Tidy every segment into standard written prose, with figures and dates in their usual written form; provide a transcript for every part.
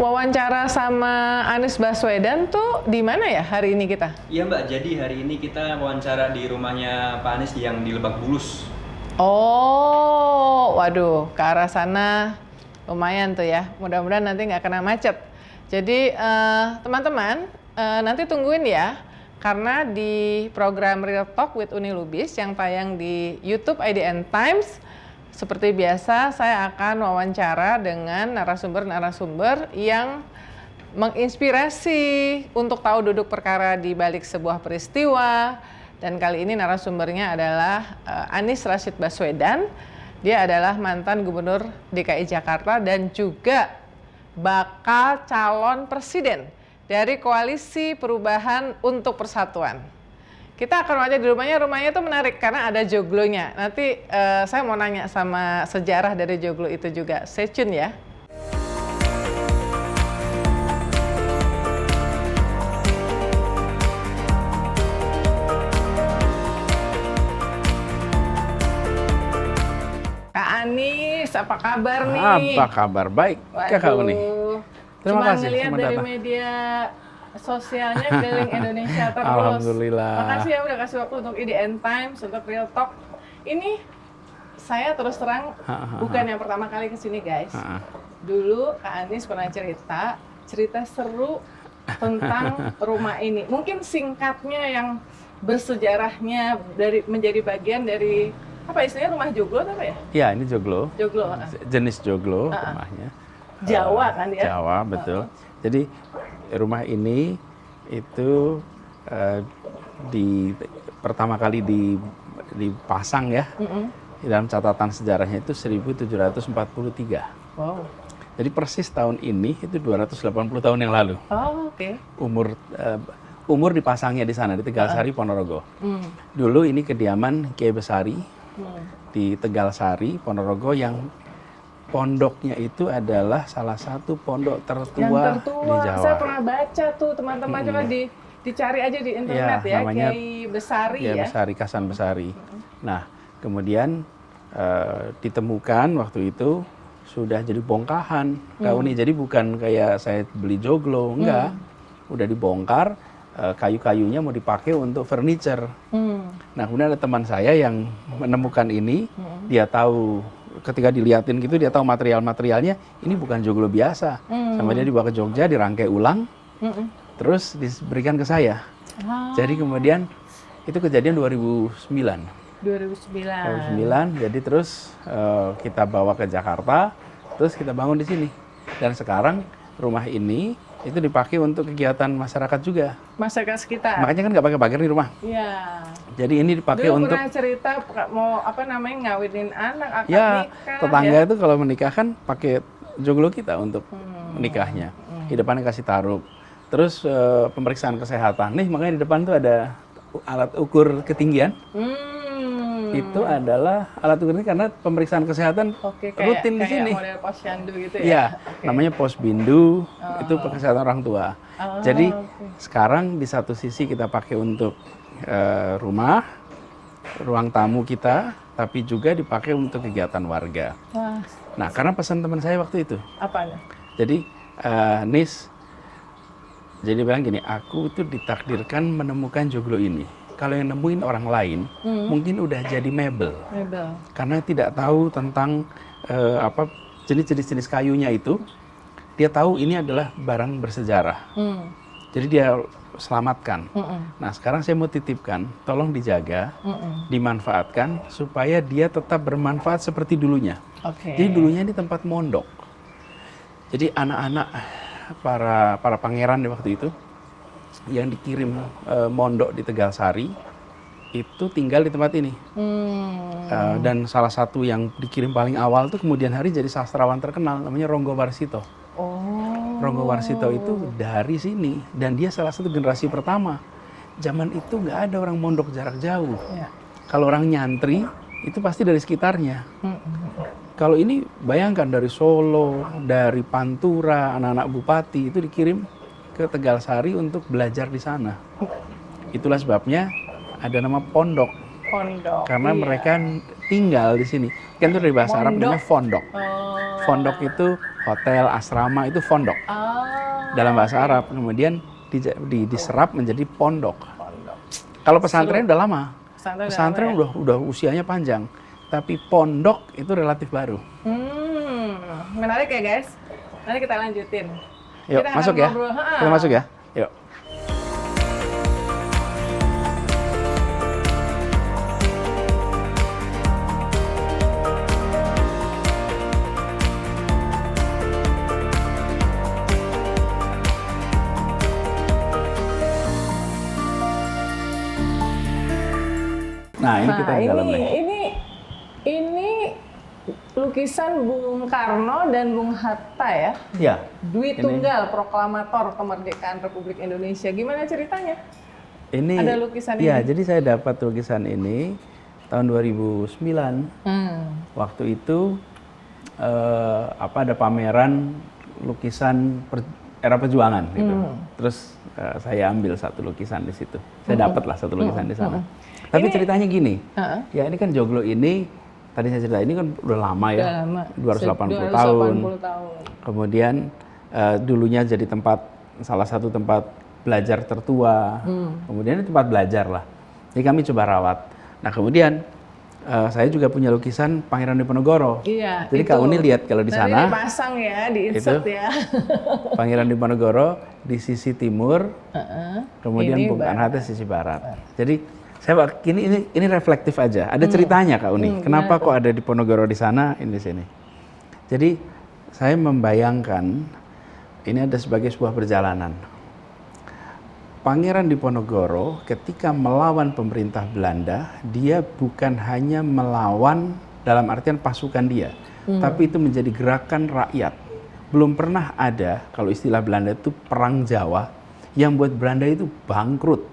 wawancara sama Anies Baswedan tuh di mana ya hari ini kita? Iya Mbak, jadi hari ini kita wawancara di rumahnya Pak Anies yang di Lebak Bulus. Oh, waduh, ke arah sana lumayan tuh ya. Mudah-mudahan nanti nggak kena macet. Jadi teman-teman nanti tungguin ya, karena di program Real Talk with Uni Lubis yang tayang di YouTube IDN Times, seperti biasa saya akan wawancara dengan narasumber-narasumber yang menginspirasi untuk tahu duduk perkara di balik sebuah peristiwa. Dan kali ini narasumbernya adalah Anies Rashid Baswedan. Dia adalah mantan Gubernur DKI Jakarta dan juga bakal calon presiden dari Koalisi Perubahan untuk Persatuan. Kita akan wawancara di rumahnya. Rumahnya itu menarik karena ada joglonya. Nanti saya mau nanya sama sejarah dari joglo itu juga. Stay tune ya. Kak Anies, apa kabar nih? Apa kabar? Baik, Kak Uni. Terima kasih. Cuma ngeliat dari media sosialnya keliling Indonesia terus. Alhamdulillah. Makasih ya udah kasih waktu untuk IDN Times, untuk Real Talk. Ini saya terus terang bukan yang pertama kali kesini guys. Dulu Kak Anies pernah cerita seru tentang rumah ini. Mungkin singkatnya yang bersejarahnya dari menjadi bagian dari apa istilahnya, rumah joglo atau apa ya? Ya, ini joglo. Joglo. Jenis joglo rumahnya. Jawa kan ya? Jawa, betul. Jadi rumah ini itu pertama kali dipasang ya. Dalam catatan sejarahnya itu 1743. Wow. Jadi persis tahun ini itu 280 tahun yang lalu. Oh, oke. Umur dipasangnya di sana di Tegalsari, Ponorogo. Dulu ini kediaman Kiai Besari di Tegalsari, Ponorogo, yang pondoknya itu adalah salah satu pondok tertua di Jawa. Saya pernah baca tuh teman-teman, coba dicari aja di internet ya, namanya Kiai Besari ya. Besari, Kasan Besari. Nah, kemudian ditemukan waktu itu sudah jadi bongkahan, Kak Uni. Jadi bukan kayak saya beli joglo, enggak. Udah dibongkar, kayu-kayunya mau dipakai untuk furniture. Nah, kemudian ada teman saya yang menemukan ini, dia tahu ketika diliatin gitu, dia tahu material-materialnya ini bukan joglo biasa. Sama dia dibawa ke Jogja, dirangkai ulang, terus diberikan ke saya. Jadi kemudian itu kejadian 2009. 2009, jadi terus kita bawa ke Jakarta, terus kita bangun di sini. Dan sekarang rumah ini itu dipakai untuk kegiatan masyarakat juga. Masyarakat sekitar. Makanya kan nggak pakai pagar di rumah. Iya. Jadi ini dipakai dulu untuk. Pernah cerita mau ngawinin anak, akad ya, nikah. Tetangga itu kalau menikah kan pakai joglo kita untuk menikahnya. Di depannya kasih taruh. Terus pemeriksaan kesehatan. Nih makanya di depan tuh ada alat ukur ketinggian. Itu adalah alat ukur ini karena pemeriksaan kesehatan rutin di sini. Model posyandu gitu ya? Iya, namanya posbindu, itu kesehatan orang tua. Jadi sekarang di satu sisi kita pakai untuk rumah, ruang tamu kita, tapi juga dipakai untuk kegiatan warga. Nah, karena pesan teman saya waktu itu. Apanya? Jadi, Nis, jadi bilang gini, aku itu ditakdirkan menemukan joglo ini. Kalau yang nemuin orang lain, mungkin udah jadi mebel. Karena tidak tahu tentang jenis-jenis kayunya itu. Dia tahu ini adalah barang bersejarah. Jadi dia selamatkan. Nah, sekarang saya mau titipkan, tolong dijaga, dimanfaatkan supaya dia tetap bermanfaat seperti dulunya. Jadi dulunya ini tempat mondok. Jadi anak-anak para pangeran di waktu itu yang dikirim mondok di Tegalsari itu tinggal di tempat ini. Dan salah satu yang dikirim paling awal tuh kemudian hari jadi sastrawan terkenal, namanya Ronggo Warsito. Ronggo Warsito itu dari sini dan dia salah satu generasi pertama. Zaman itu nggak ada orang mondok jarak jauh. Kalau orang nyantri itu pasti dari sekitarnya. Kalau ini bayangkan dari Solo, dari Pantura, anak-anak bupati itu dikirim ke Tegalsari untuk belajar di sana. Itulah sebabnya ada nama pondok Pondok. Karena iya. mereka tinggal di sini. Kan itu dari bahasa Arab namanya fondok. Oh. Fondok itu hotel, asrama, itu fondok. Ah. Dalam bahasa Arab. Kemudian diserap menjadi pondok. Pondok. Kalau pesantren udah lama. Pesantren Pesantren udah usianya panjang. Tapi pondok itu relatif baru. Menarik ya guys. Nanti kita lanjutin. Yuk, Kita akan masuk ya. ngobrol. Kita masuk ya. Yuk. Nah, ini kita di dalam nih. Ini lukisan Bung Karno dan Bung Hatta ya. Iya. Dwi Tunggal, proklamator kemerdekaan Republik Indonesia. Gimana ceritanya? Ini Ada lukisan iya, ini? jadi saya dapat lukisan ini tahun 2009. Waktu itu ada pameran lukisan era perjuangan gitu. Terus saya ambil satu lukisan di situ. Saya dapat lah satu lukisan di sana. Tapi ceritanya gini. Ya ini kan joglo ini tadi saya cerita ini kan udah lama ya. Udah lama. 280 tahun. 280 tahun. Kemudian dulunya jadi salah satu tempat belajar tertua. Kemudian ini tempat belajar lah. Jadi kami coba rawat. Nah kemudian saya juga punya lukisan Pangeran Diponegoro. Iya. Jadi Kak Uni lihat kalau di Nanti sana dipasang ya, di-insert ya. Pangeran Diponegoro di sisi timur, kemudian Ini Bung barat. Karno di sisi barat. Jadi saya ini reflektif aja. Ada ceritanya Kak Uni. Kenapa kok ada Diponegoro di sana, ini di sini. Jadi saya membayangkan ini ada sebagai sebuah perjalanan. Pangeran Diponegoro ketika melawan pemerintah Belanda, dia bukan hanya melawan dalam artian pasukan dia, tapi itu menjadi gerakan rakyat. Belum pernah ada, kalau istilah Belanda itu perang Jawa, yang buat Belanda itu bangkrut.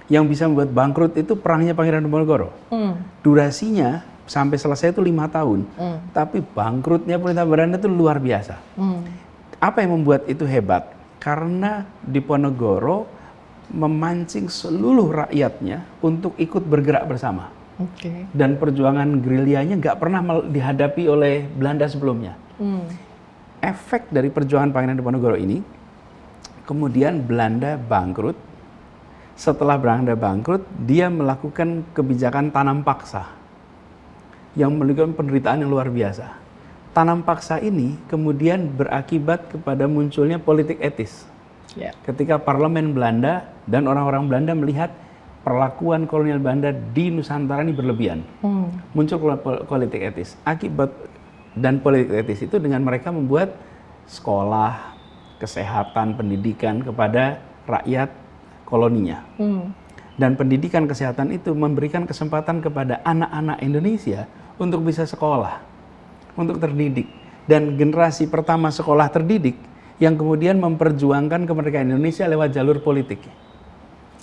Yang bisa membuat bangkrut itu perangnya Pangeran Diponegoro. Durasinya sampai selesai itu 5 tahun, tapi bangkrutnya pemerintah Belanda itu luar biasa. Apa yang membuat itu hebat? Karena Diponegoro memancing seluruh rakyatnya untuk ikut bergerak bersama. Dan perjuangan gerilyanya nggak pernah dihadapi oleh Belanda sebelumnya. Efek dari perjuangan Pangeran Diponegoro ini, kemudian Belanda bangkrut. Setelah Belanda bangkrut, dia melakukan kebijakan tanam paksa yang memberikan penderitaan yang luar biasa. Tanam paksa ini kemudian berakibat kepada munculnya politik etis. Ketika parlemen Belanda dan orang-orang Belanda melihat perlakuan kolonial Belanda di Nusantara ini berlebihan, muncul politik etis. Akibat dan politik etis itu dengan mereka membuat sekolah, kesehatan, pendidikan kepada rakyat koloninya. Dan pendidikan kesehatan itu memberikan kesempatan kepada anak-anak Indonesia untuk bisa sekolah, untuk terdidik. Dan generasi pertama sekolah terdidik yang kemudian memperjuangkan kemerdekaan Indonesia lewat jalur politik.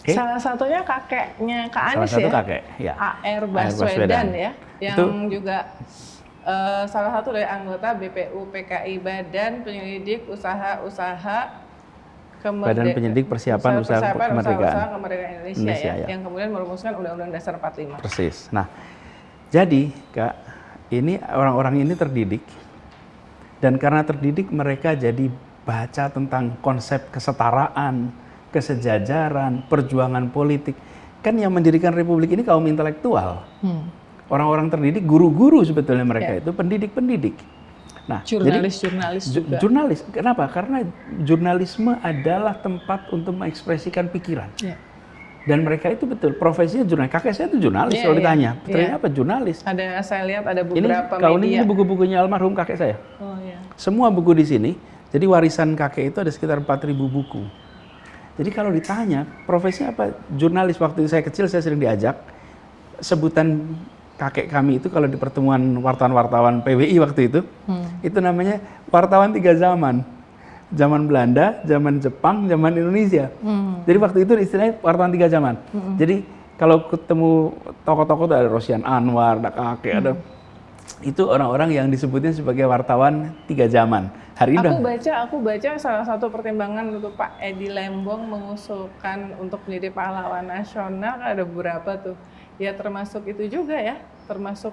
Salah satunya kakeknya Kak Anies salah satu ya? kakek, ya. A.R. Baswedan ya, yang itu juga salah satu dari anggota BPU PKI Badan Penyelidik Usaha-Usaha Badan Penyelidik Persiapan Usaha Kemerdekaan Indonesia ya, yang kemudian merumuskan Undang-Undang Dasar 45. Persis. Nah, jadi Kak, ini orang-orang ini terdidik, dan karena terdidik mereka jadi baca tentang konsep kesetaraan, kesejajaran, perjuangan politik. Kan yang mendirikan Republik ini kaum intelektual. Orang-orang terdidik, guru-guru sebetulnya mereka itu pendidik-pendidik. Nah, jurnalis juga. Jurnalis. Kenapa? Karena jurnalisme adalah tempat untuk mengekspresikan pikiran. Dan mereka itu betul profesinya jurnalis. Kakek saya itu jurnalis kalau ditanya. Putranya apa? Jurnalis. Ada, saya lihat ada beberapa ini buku-bukunya almarhum kakek saya. Semua buku di sini. Jadi warisan kakek itu ada sekitar 4.000 buku. Jadi kalau ditanya profesinya apa? Jurnalis. Waktu saya kecil saya sering diajak. Sebutan kakek kami itu kalau di pertemuan wartawan-wartawan PBI waktu itu namanya wartawan 3 zaman. Zaman Belanda, zaman Jepang, zaman Indonesia. Jadi waktu itu istilahnya wartawan 3 zaman. Jadi kalau ketemu tokoh-tokoh itu ada Rosian Anwar, ada kakek, ada itu orang-orang yang disebutnya sebagai wartawan 3 zaman. Hari ini aku baca salah satu pertimbangan untuk Pak Edi Lembong mengusulkan untuk menjadi pahlawan nasional, ada beberapa tuh ya termasuk itu juga ya, termasuk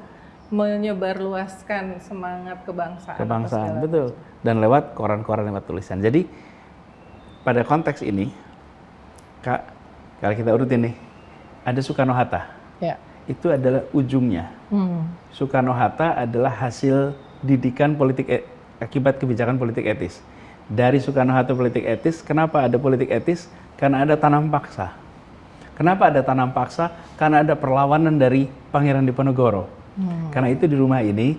menyebarluaskan semangat kebangsaan. Kebangsaan, betul. Dan lewat koran-koran, lewat tulisan. Jadi pada konteks ini, Kak, kalau kita urutin nih, ada Soekarno-Hatta. Ya. Itu adalah ujungnya. Soekarno-Hatta adalah hasil didikan politik akibat kebijakan politik etis. Dari Soekarno-Hatta politik etis, kenapa ada politik etis? Karena ada tanam paksa. Kenapa ada tanam paksa? Karena ada perlawanan dari Pangeran Diponegoro. Karena itu di rumah ini,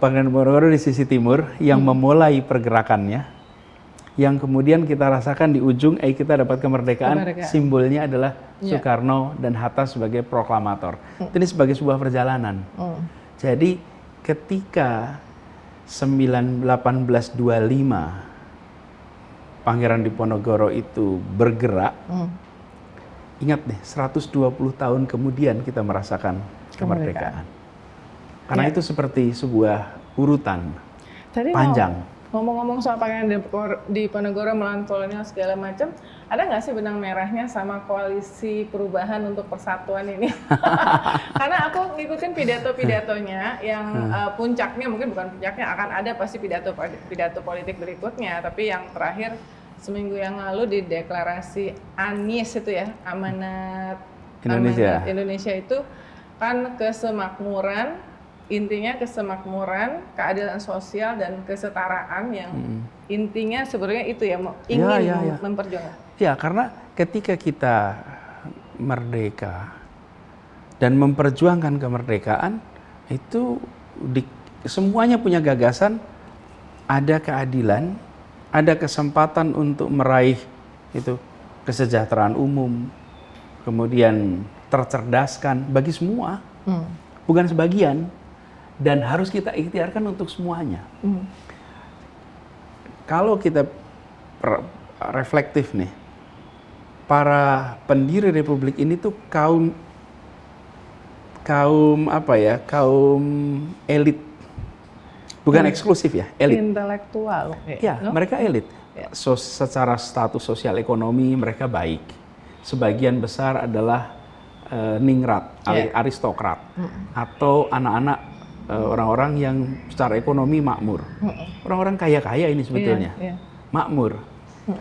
Pangeran Diponegoro di sisi timur yang memulai pergerakannya, yang kemudian kita rasakan di ujung, kita dapat kemerdekaan, simbolnya adalah Soekarno dan Hatta sebagai proklamator. Ini sebagai sebuah perjalanan. Jadi ketika 1825 Pangeran Diponegoro itu bergerak, ingat nih, 120 tahun kemudian kita merasakan kemerdekaan. Karena itu seperti sebuah urutan panjang. Ngomong-ngomong soal Pangeran Diponegoro melawan kolonial segala macam, ada nggak sih benang merahnya sama koalisi perubahan untuk persatuan ini? Karena aku ngikutin pidato-pidatonya yang puncaknya, mungkin bukan puncaknya, akan ada pasti pidato politik berikutnya, tapi yang terakhir seminggu yang lalu di deklarasi Anies itu ya, amanat Indonesia itu kan kesemakmuran, intinya kesemakmuran, keadilan sosial dan kesetaraan yang intinya sebenarnya itu ya, ingin memperjuangkan. Ya, karena ketika kita merdeka dan memperjuangkan kemerdekaan itu semuanya punya gagasan, ada keadilan, ada kesempatan untuk meraih itu kesejahteraan umum, kemudian tercerdaskan bagi semua, bukan sebagian, dan harus kita ikhtiarkan untuk semuanya. Kalau kita reflektif nih, para pendiri Republik ini tuh kaum elit, bukan eksklusif ya, elit. Intelektual. Ya, mereka elit. Secara status sosial ekonomi mereka baik. Sebagian besar adalah ningrat, aristokrat, atau anak-anak orang-orang yang secara ekonomi makmur. Orang-orang kaya-kaya ini sebetulnya, makmur.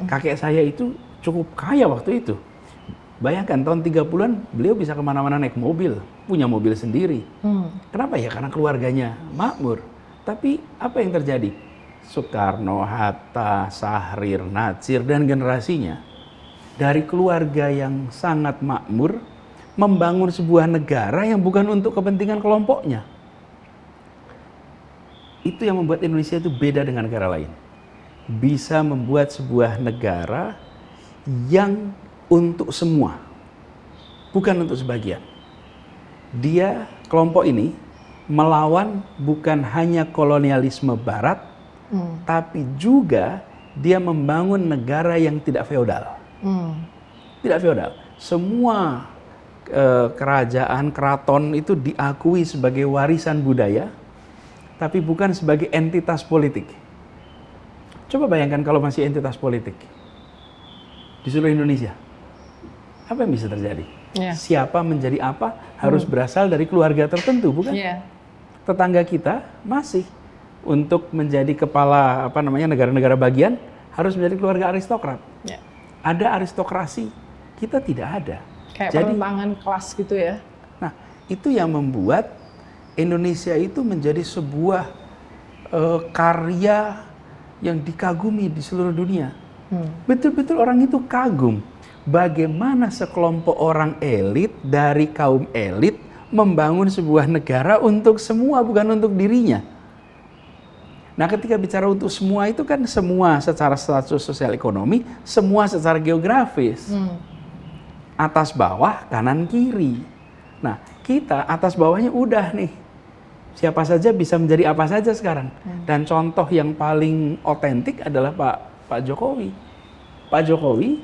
Kakek saya itu cukup kaya waktu itu. Bayangkan tahun 30-an beliau bisa kemana-mana naik mobil, punya mobil sendiri. Kenapa ya? Karena keluarganya makmur. Tapi apa yang terjadi? Soekarno, Hatta, Syahrir, Natsir, dan generasinya dari keluarga yang sangat makmur membangun sebuah negara yang bukan untuk kepentingan kelompoknya. Itu yang membuat Indonesia itu beda dengan negara lain. Bisa membuat sebuah negara yang untuk semua, bukan untuk sebagian. Dia, kelompok ini, melawan bukan hanya kolonialisme Barat, tapi juga dia membangun negara yang tidak feodal. Tidak feodal. Semua kerajaan, keraton itu diakui sebagai warisan budaya, tapi bukan sebagai entitas politik. Coba bayangkan kalau masih entitas politik di seluruh Indonesia, apa yang bisa terjadi? Siapa menjadi apa harus berasal dari keluarga tertentu, bukan? Tetangga kita masih untuk menjadi kepala negara-negara bagian harus menjadi keluarga aristokrat. Ada aristokrasi, kita tidak ada. Kayak pertentangan kelas gitu ya. Nah, itu yang membuat Indonesia itu menjadi sebuah karya yang dikagumi di seluruh dunia. Betul-betul orang itu kagum bagaimana sekelompok orang elit dari kaum elit membangun sebuah negara untuk semua, bukan untuk dirinya. Nah, ketika bicara untuk semua itu kan semua secara status sosial ekonomi, semua secara geografis. Atas bawah, kanan kiri. Nah, kita atas bawahnya udah nih. Siapa saja bisa menjadi apa saja sekarang. Dan contoh yang paling otentik adalah Pak Jokowi. Pak Jokowi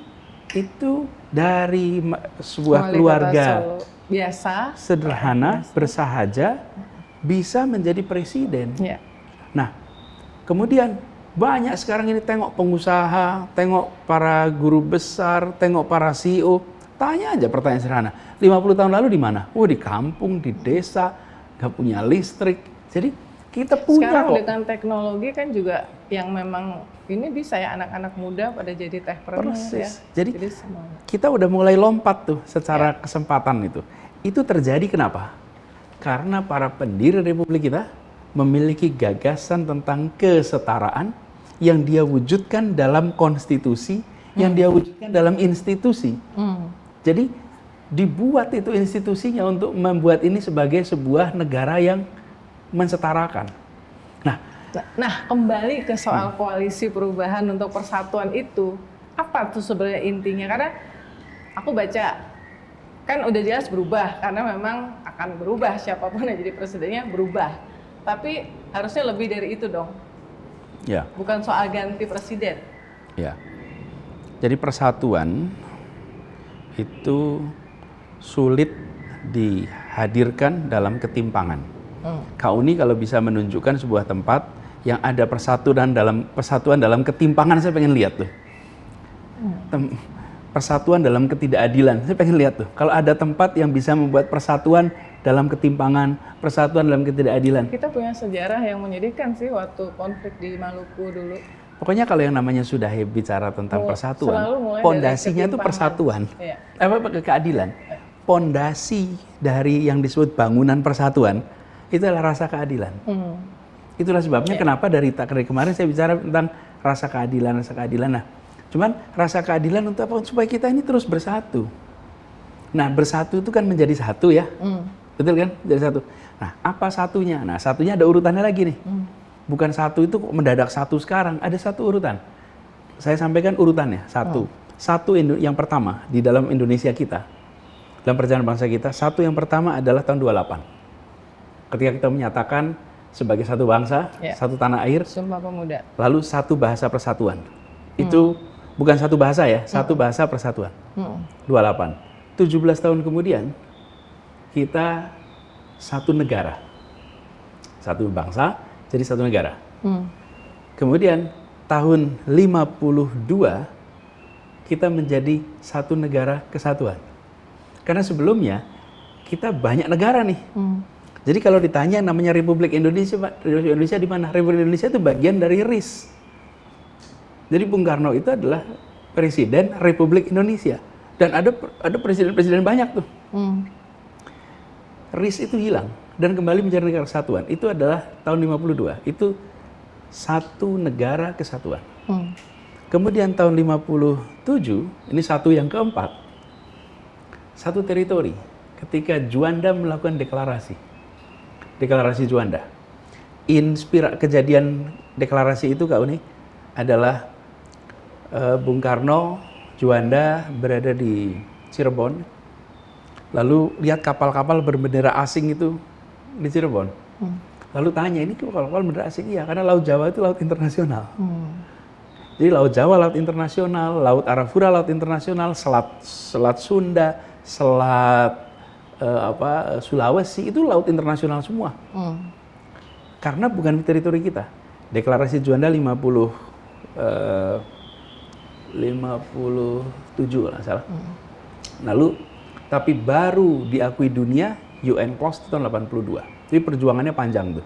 itu dari sebuah keluarga biasa, sederhana, bersahaja, bisa menjadi presiden. Nah, kemudian banyak sekarang ini tengok pengusaha, tengok para guru besar, tengok para CEO, Tanya aja pertanyaan sederhana. 50 tahun lalu di mana? Oh, di kampung, di desa, nggak punya listrik. Jadi kita punya Sekarang kok. dengan teknologi kan juga yang memang ini bisa ya anak-anak muda pada jadi techpreneur ya. Persis. Jadi semuanya. kita udah mulai lompat tuh secara kesempatan itu. Itu terjadi kenapa? Karena para pendiri Republik kita memiliki gagasan tentang kesetaraan yang dia wujudkan dalam konstitusi, yang dia wujudkan dalam institusi. Jadi dibuat itu institusinya untuk membuat ini sebagai sebuah negara yang mensetarakan. Nah, kembali ke soal koalisi perubahan untuk persatuan itu, apa tuh sebenarnya intinya? Karena aku baca, kan udah jelas berubah, karena memang akan berubah, siapapun yang jadi presidennya berubah. Tapi harusnya lebih dari itu dong, Ya, bukan soal ganti presiden. ya. Jadi persatuan itu sulit dihadirkan dalam ketimpangan. Kauni kalau bisa menunjukkan sebuah tempat yang ada persatuan dalam ketimpangan, saya pengen lihat tuh. Persatuan dalam ketidakadilan, saya pengen lihat tuh. Kalau ada tempat yang bisa membuat persatuan dalam ketimpangan, persatuan dalam ketidakadilan. Kita punya sejarah yang menyedihkan sih waktu konflik di Maluku dulu. Pokoknya kalau yang namanya sudah bicara tentang persatuan, selalu mulai pondasinya dari itu persatuan. Iya. Keadilan. Pondasi dari yang disebut bangunan persatuan itu adalah rasa keadilan. Itulah sebabnya kenapa dari kemarin saya bicara tentang rasa keadilan. Nah, cuman rasa keadilan untuk apa? Supaya kita ini terus bersatu. Nah, bersatu itu kan menjadi satu ya. Betul kan? Jadi satu. Nah, apa satunya? Nah, satunya ada urutannya lagi nih. Bukan satu itu kok mendadak satu sekarang, ada satu urutan. Saya sampaikan urutannya, satu. Satu yang pertama di dalam Indonesia kita, dalam perjalanan bangsa kita, satu yang pertama adalah tahun 28. Ketika kita menyatakan sebagai satu bangsa, satu tanah air, Sumpah Pemuda. lalu satu bahasa persatuan. Itu bukan satu bahasa ya, satu bahasa persatuan. 28. 17 tahun kemudian, kita satu negara. Satu bangsa, jadi satu negara. Kemudian tahun 52, kita menjadi satu negara kesatuan. Karena sebelumnya, kita banyak negara nih. Jadi kalau ditanya namanya Republik Indonesia, Pak, Republik Indonesia di mana? Republik Indonesia itu bagian dari RIS. Jadi Bung Karno itu adalah Presiden Republik Indonesia. Dan ada presiden-presiden banyak tuh. RIS itu hilang dan kembali menjadi negara kesatuan. Itu adalah tahun 52. Itu satu negara kesatuan. Kemudian tahun 57, ini satu yang keempat. Satu teritori. Ketika Juanda melakukan deklarasi. Deklarasi Juanda. Kejadian deklarasi itu Kak Uni adalah Bung Karno, Juanda berada di Cirebon, lalu lihat kapal-kapal berbendera asing itu di Cirebon. Lalu tanya, ini kapal-kapal berbendera asing? Iya, karena Laut Jawa itu laut internasional. Jadi Laut Jawa laut internasional, Laut Arafura laut internasional, Selat Sunda, Selat Sulawesi itu laut internasional semua. Karena bukan teritori kita. Deklarasi Juanda 57 kalau nggak salah. Lalu tapi baru diakui dunia UN Close tahun 82. Jadi perjuangannya panjang tuh.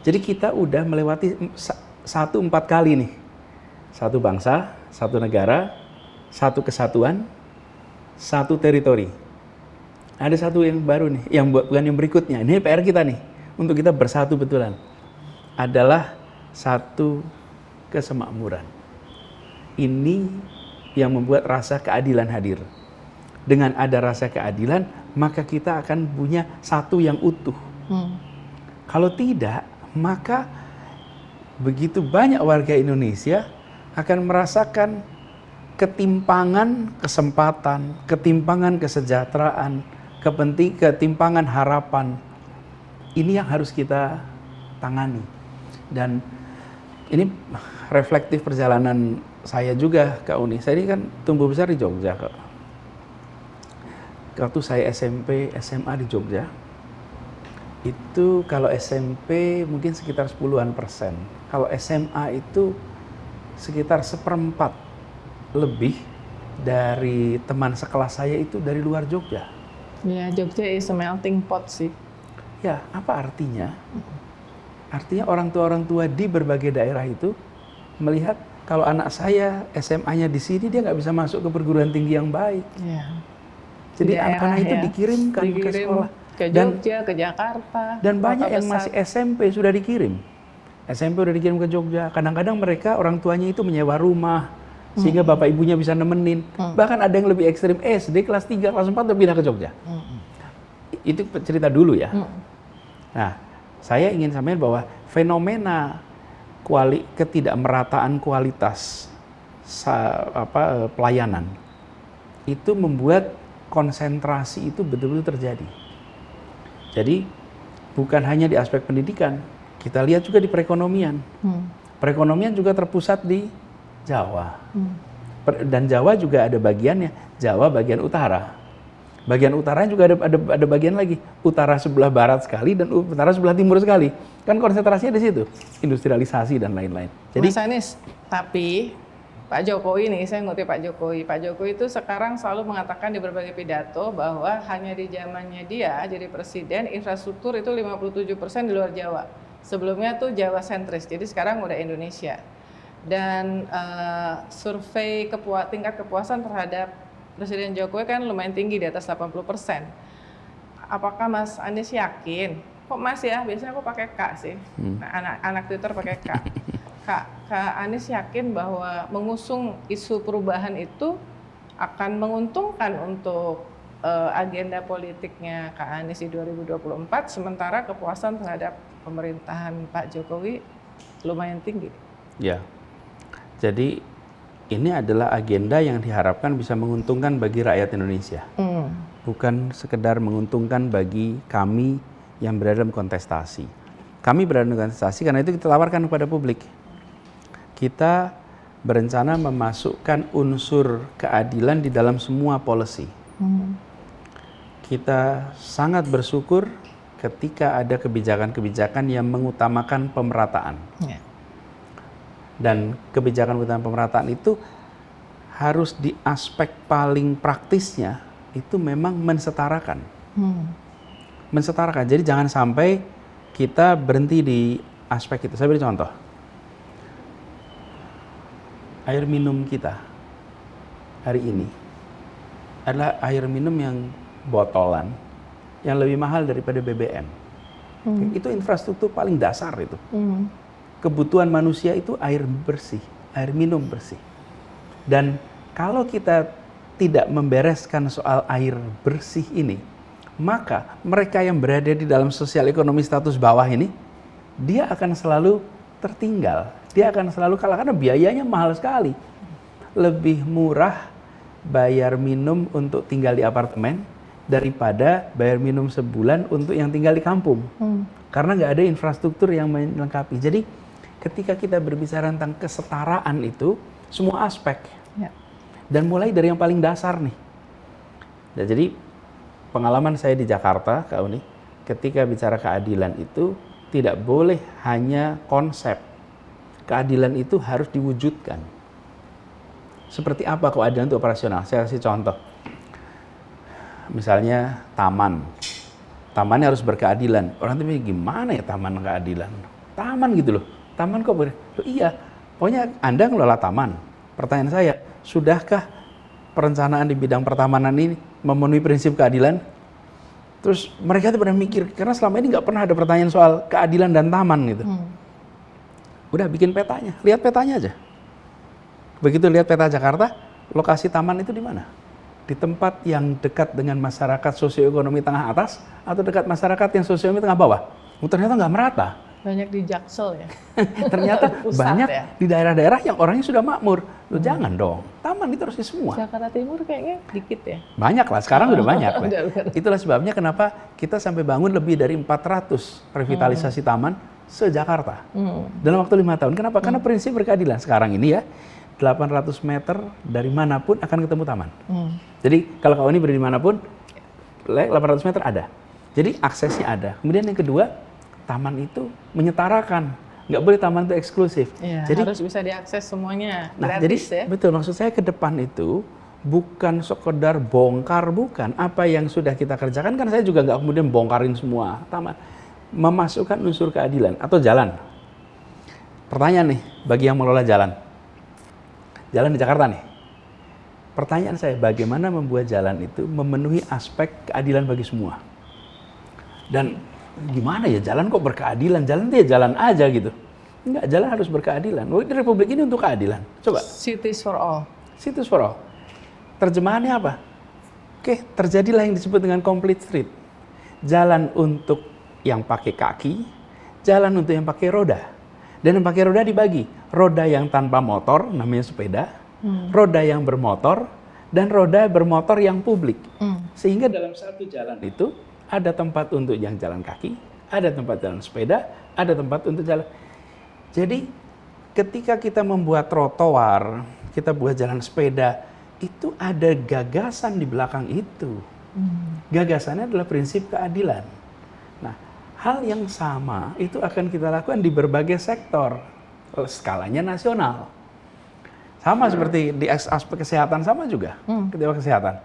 Jadi kita udah melewati 4 kali nih. Satu bangsa, satu negara, satu kesatuan, satu teritori. Ada satu yang baru nih, yang bukan yang berikutnya. Ini PR kita nih, untuk kita bersatu betulan. Adalah satu kesemakmuran. Ini yang membuat rasa keadilan hadir. Dengan ada rasa keadilan, maka kita akan punya satu yang utuh. Kalau tidak, maka begitu banyak warga Indonesia akan merasakan ketimpangan kesempatan, ketimpangan kesejahteraan, ketimpangan harapan. Ini yang harus kita tangani. Dan ini reflektif perjalanan saya juga Kak Uni. Saya ini kan tumbuh besar di Jogja, Kak. Waktu saya SMP, SMA di Jogja, itu kalau SMP mungkin sekitar 10-an%. Kalau SMA itu sekitar 1/4 lebih dari teman sekelas saya itu dari luar Jogja. Ya, Jogja is a melting pot sih. Ya, apa artinya? Artinya orang tua di berbagai daerah itu melihat kalau anak saya SMA-nya di sini, dia nggak bisa masuk ke perguruan tinggi yang baik. Ya. Jadi Daerah anak-anak itu ya. dikirimkan ke sekolah. Ke Jogja, ke Jakarta. Dan banyak kota yang besar. masih SMP sudah dikirim. SMP udah dikirim ke Jogja. Kadang-kadang mereka orang tuanya itu menyewa rumah sehingga bapak ibunya bisa nemenin. Bahkan ada yang lebih ekstrim, SD kelas 3, kelas 4 udah pindah ke Jogja. Itu cerita dulu ya. Nah, saya ingin sampaikan bahwa fenomena ketidakmerataan kualitas pelayanan itu membuat konsentrasi itu betul-betul terjadi. Jadi bukan hanya di aspek pendidikan, kita lihat juga di perekonomian. Perekonomian juga terpusat di Jawa. Dan Jawa juga ada bagiannya, Jawa bagian utara. Bagian utaranya juga ada bagian lagi, utara sebelah barat sekali dan utara sebelah timur sekali. Kan konsentrasinya di situ, industrialisasi dan lain-lain. Jadi Mas Anies, tapi Pak Jokowi nih, saya ngutip Pak Jokowi. Pak Jokowi itu sekarang selalu mengatakan di berbagai pidato bahwa hanya di zamannya dia jadi presiden, infrastruktur itu 57% di luar Jawa. Sebelumnya tuh Jawa sentris, jadi sekarang udah Indonesia. Dan survei tingkat kepuasan terhadap Presiden Jokowi kan lumayan tinggi, di atas 80%. Apakah Mas Anies yakin? Kok Mas ya? Biasanya aku pakai Kak sih. Nah, anak Twitter pakai Kak. Kak Anies yakin bahwa mengusung isu perubahan itu akan menguntungkan untuk agenda politiknya Kak Anies di 2024, sementara kepuasan terhadap pemerintahan Pak Jokowi lumayan tinggi. ya, jadi ini adalah agenda yang diharapkan bisa menguntungkan bagi rakyat Indonesia. Bukan sekedar menguntungkan bagi kami yang berada dalam kontestasi. Kami berada dalam kontestasi karena itu kita tawarkan kepada publik. Kita berencana memasukkan unsur keadilan di dalam semua policy. Kita sangat bersyukur ketika ada kebijakan-kebijakan yang mengutamakan pemerataan. Dan kebijakan pemerataan itu harus di aspek paling praktisnya itu memang mensetarakan. Mensetarakan. Jadi jangan sampai kita berhenti di aspek itu. Saya beri contoh. Air minum kita hari ini adalah air minum yang botolan yang lebih mahal daripada BBM. Itu infrastruktur paling dasar itu. Kebutuhan manusia itu air bersih, air minum bersih. Dan kalau kita tidak membereskan soal air bersih ini, maka mereka yang berada di dalam sosial ekonomi status bawah ini, dia akan selalu tertinggal. Dia akan selalu kalah karena biayanya mahal sekali. Lebih murah bayar minum untuk tinggal di apartemen daripada bayar minum sebulan untuk yang tinggal di kampung. Karena nggak ada infrastruktur yang melengkapi. Jadi ketika kita berbicara tentang kesetaraan itu, semua aspek. Dan mulai dari yang paling dasar nih. Ya, jadi pengalaman saya di Jakarta, Kak Uni, ketika bicara keadilan itu tidak boleh hanya konsep. Keadilan itu harus diwujudkan. Seperti apa keadilan itu operasional? Saya kasih contoh. Misalnya taman. Tamannya harus berkeadilan. Orang tuh mikir, gimana ya taman keadilan? Taman gitu loh. Taman kok boleh? Loh, iya. Pokoknya Anda ngelola taman. Pertanyaan saya, sudahkah perencanaan di bidang pertamanan ini memenuhi prinsip keadilan? Terus mereka tuh pada mikir, karena selama ini nggak pernah ada pertanyaan soal keadilan dan taman gitu. Udah bikin petanya, lihat petanya aja. Begitu lihat peta Jakarta, lokasi taman itu di mana? Di tempat yang dekat dengan masyarakat sosioekonomi tengah atas atau dekat masyarakat yang sosioekonomi tengah bawah? Ternyata nggak merata. Banyak di Jaksel ya. Ternyata Pusat banyak ya? di daerah-daerah yang orangnya sudah makmur. Loh, jangan dong, taman itu harus di semua. Jakarta Timur kayaknya dikit ya. Banyak lah, sekarang udah banyak lah. Udah. Itulah sebabnya kenapa kita sampai bangun lebih dari 400 revitalisasi taman se-Jakarta. Dalam waktu 5 tahun. Kenapa? Karena prinsip berkeadilan. Sekarang ini ya, 800 meter dari manapun akan ketemu taman. Jadi kalau kau ini berdiri manapun, 800 meter ada. Jadi aksesnya ada. Kemudian yang kedua, taman itu menyetarakan. Nggak boleh taman itu eksklusif. Ya, jadi harus bisa diakses semuanya. nah, Gratis jadi ya. betul, maksud saya ke depan itu bukan sekedar bongkar, bukan. Apa yang sudah kita kerjakan kan saya juga nggak kemudian bongkarin semua. Memasukkan unsur keadilan atau jalan. Pertanyaan nih, bagi yang mengelola jalan di Jakarta nih. Pertanyaan saya, bagaimana membuat jalan itu memenuhi aspek keadilan bagi semua? Dan gimana ya jalan kok berkeadilan? Jalan dia jalan aja gitu. Enggak, jalan harus berkeadilan. Di Republik ini untuk keadilan. Coba. Cities for all. Cities for all. Terjemahannya apa? Oke, terjadilah yang disebut dengan complete street. Jalan untuk yang pakai kaki, jalan untuk yang pakai roda. Dan yang pakai roda dibagi. Roda yang tanpa motor, namanya sepeda. Roda yang bermotor, dan roda bermotor yang publik. Sehingga dalam satu jalan itu, ada tempat untuk yang jalan kaki, ada tempat jalan sepeda, ada tempat untuk jalan. Jadi, ketika kita membuat trotoar, kita buat jalan sepeda, itu ada gagasan di belakang itu. Gagasannya adalah prinsip keadilan. Nah, hal yang sama itu akan kita lakukan di berbagai sektor. Skalanya nasional. Sama seperti di aspek kesehatan, sama juga. Ketika kesehatan.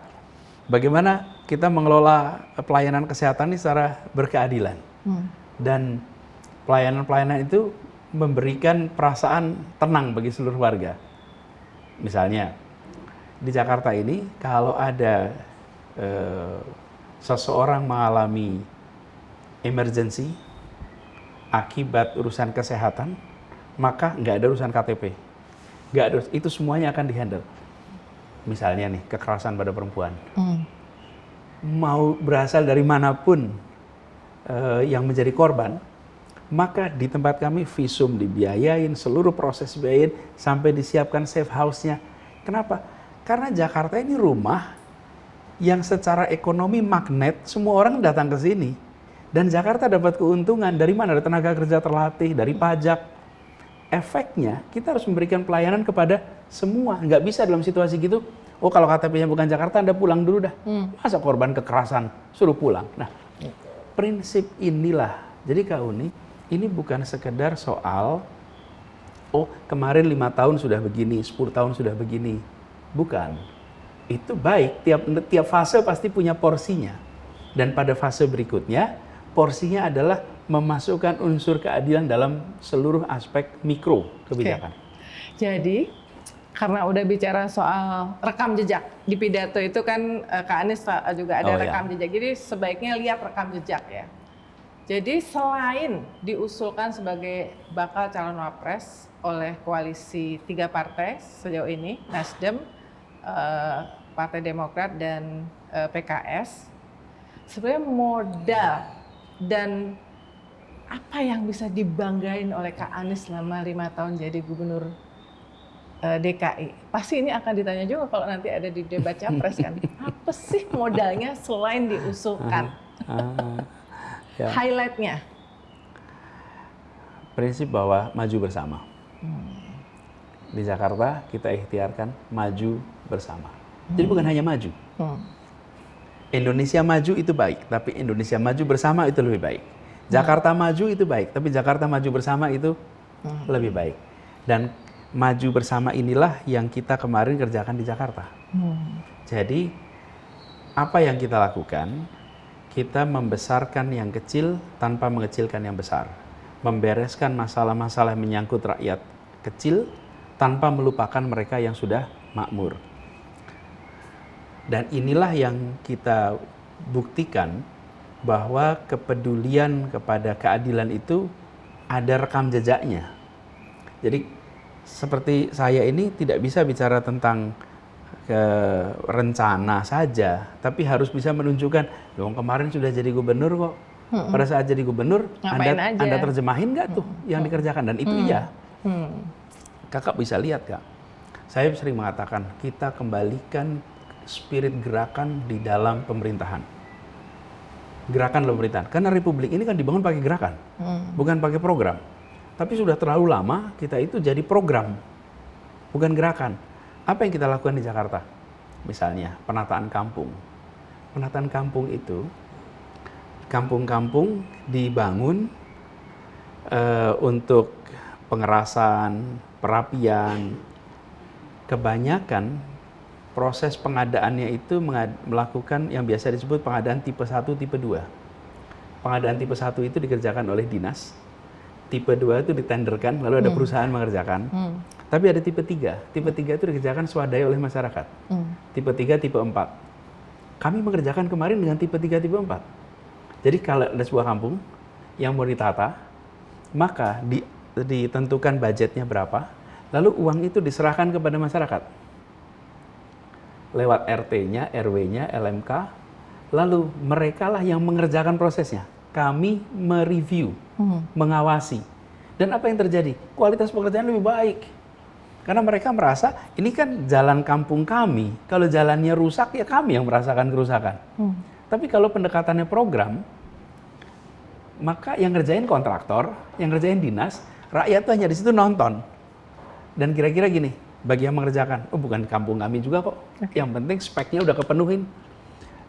Bagaimana kita mengelola pelayanan kesehatan ini secara berkeadilan. Dan pelayanan-pelayanan itu memberikan perasaan tenang bagi seluruh warga. Misalnya, di Jakarta ini kalau ada seseorang mengalami emergency akibat urusan kesehatan, maka nggak ada urusan KTP. Nggak ada, itu semuanya akan dihandle. Misalnya nih, kekerasan pada perempuan. Mau berasal dari manapun yang menjadi korban, maka di tempat kami visum dibiayain, seluruh proses dibiayain, sampai disiapkan safe house-nya. Kenapa? Karena Jakarta ini rumah yang secara ekonomi magnet, semua orang datang ke sini. Dan Jakarta dapat keuntungan dari mana? Dari tenaga kerja terlatih, dari pajak. Efeknya, kita harus memberikan pelayanan kepada semua. Nggak bisa dalam situasi gitu, oh kalau KTP-nya bukan Jakarta, Anda pulang dulu dah. Masa korban kekerasan, suruh pulang. Nah, prinsip inilah. Jadi Kak Uni, ini bukan sekedar soal, oh kemarin 5 tahun sudah begini, 10 tahun sudah begini. Bukan. Itu baik, tiap fase pasti punya porsinya. Dan pada fase berikutnya, porsinya adalah memasukkan unsur keadilan dalam seluruh aspek mikro kebijakan. Jadi, karena udah bicara soal rekam jejak, di pidato itu kan Kak Anies juga ada rekam jejak. Jadi sebaiknya lihat rekam jejak ya. Jadi selain diusulkan sebagai bakal calon wapres oleh koalisi 3 partai sejauh ini, Nasdem, Partai Demokrat, dan PKS, sebenarnya modal dan apa yang bisa dibanggain oleh Kak Anies selama 5 tahun jadi gubernur DKI? Pasti ini akan ditanya juga kalau nanti ada di debat capres kan. Apa sih modalnya selain diusulkan? Ya. Highlightnya? Prinsip bahwa maju bersama. Di Jakarta kita ikhtiarkan maju bersama. Jadi bukan hanya maju. Indonesia maju itu baik, tapi Indonesia maju bersama itu lebih baik. Jakarta maju itu baik, tapi Jakarta maju bersama itu lebih baik. Dan maju bersama inilah yang kita kemarin kerjakan di Jakarta. Jadi apa yang kita lakukan? Kita membesarkan yang kecil tanpa mengecilkan yang besar. Membereskan masalah-masalah menyangkut rakyat kecil tanpa melupakan mereka yang sudah makmur. Dan inilah yang kita buktikan bahwa kepedulian kepada keadilan itu ada rekam jejaknya. Jadi seperti saya ini tidak bisa bicara tentang rencana saja, tapi harus bisa menunjukkan, dong kemarin sudah jadi gubernur kok. Pada saat jadi gubernur, Anda terjemahin nggak tuh yang dikerjakan? Dan itu iya. Kakak bisa lihat Kak, saya sering mengatakan kita kembalikan spirit gerakan di dalam pemerintahan. Gerakan dalam pemerintahan. Karena Republik ini kan dibangun pakai gerakan, bukan pakai program. Tapi sudah terlalu lama kita itu jadi program, bukan gerakan. Apa yang kita lakukan di Jakarta? Misalnya penataan kampung. Penataan kampung itu, kampung-kampung dibangun untuk pengerasan, perapian. Kebanyakan proses pengadaannya itu melakukan yang biasa disebut pengadaan tipe 1, tipe 2. Pengadaan tipe 1 itu dikerjakan oleh dinas, tipe 2 itu ditenderkan, lalu ada perusahaan mengerjakan. Tapi ada tipe 3. Tipe 3 itu dikerjakan swadaya oleh masyarakat. Tipe 3, tipe 4. Kami mengerjakan kemarin dengan tipe 3, tipe 4. Jadi kalau ada sebuah kampung yang mau ditata, maka ditentukan budgetnya berapa, lalu uang itu diserahkan kepada masyarakat. Lewat RT-nya, RW-nya, LMK, lalu merekalah yang mengerjakan prosesnya. Kami mereview, mengawasi. Dan apa yang terjadi? Kualitas pekerjaan lebih baik. Karena mereka merasa, ini kan jalan kampung kami. Kalau jalannya rusak, ya kami yang merasakan kerusakan. Tapi kalau pendekatannya program, maka yang ngerjain kontraktor, yang ngerjain dinas, rakyat tuh hanya di situ nonton. Dan kira-kira gini, bagi yang mengerjakan, oh bukan kampung kami juga kok. Yang penting speknya udah kepenuhin.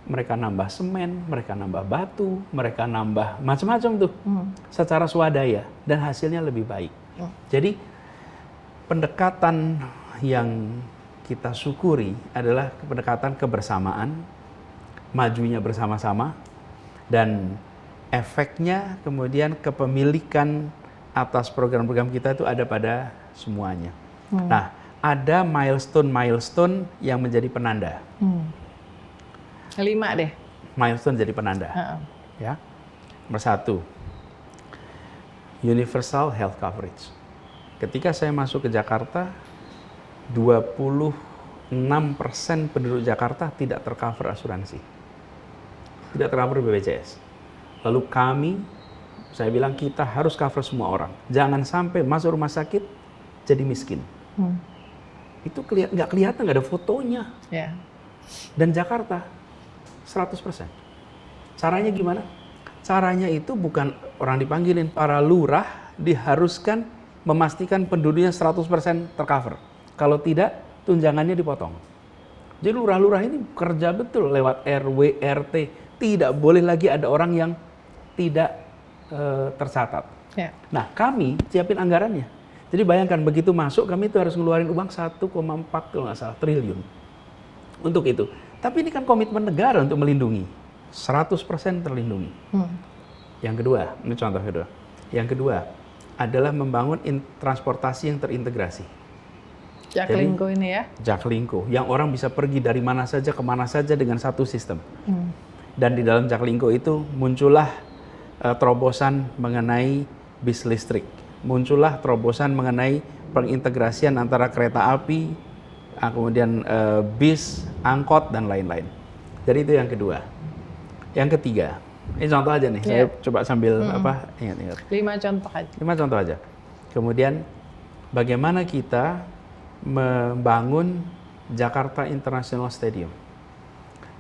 Mereka nambah semen, mereka nambah batu, mereka nambah macam-macam tuh. Secara swadaya, dan hasilnya lebih baik. Jadi, pendekatan yang kita syukuri adalah pendekatan kebersamaan, majunya bersama-sama, dan efeknya kemudian kepemilikan atas program-program kita itu ada pada semuanya. Nah, ada milestone-milestone yang menjadi penanda. 5 deh. Milestone jadi penanda. Ya. Nomor 1, universal health coverage. Ketika saya masuk ke Jakarta, 26% penduduk Jakarta tidak tercover asuransi. Tidak tercover BPJS. Lalu kami, saya bilang kita harus cover semua orang. Jangan sampai masuk rumah sakit jadi miskin. Itu nggak kelihatan, nggak ada fotonya. Dan Jakarta 100%. Caranya gimana? Caranya itu bukan orang dipanggilin, para lurah diharuskan memastikan penduduknya 100% tercover. Kalau tidak, tunjangannya dipotong. Jadi lurah-lurah ini kerja betul lewat RW, RT. Tidak boleh lagi ada orang yang tidak tercatat. Nah, kami siapin anggarannya. Jadi bayangkan begitu masuk, kami itu harus ngeluarin uang 1,4 kalau nggak salah triliun untuk itu. Tapi ini kan komitmen negara untuk melindungi. 100% terlindungi. Yang kedua, ini contoh kedua. Yang kedua adalah membangun transportasi yang terintegrasi. Jaklingko ini ya? Jaklingko, yang orang bisa pergi dari mana saja, kemana saja dengan satu sistem. Dan di dalam Jaklingko itu muncullah terobosan mengenai bis listrik. Muncullah terobosan mengenai pengintegrasian antara kereta api, kemudian bis, angkot, dan lain-lain. Jadi itu yang kedua. Yang ketiga, ini contoh aja nih, saya coba sambil ingat-ingat. 5 contoh aja. 5 contoh aja. Kemudian bagaimana kita membangun Jakarta International Stadium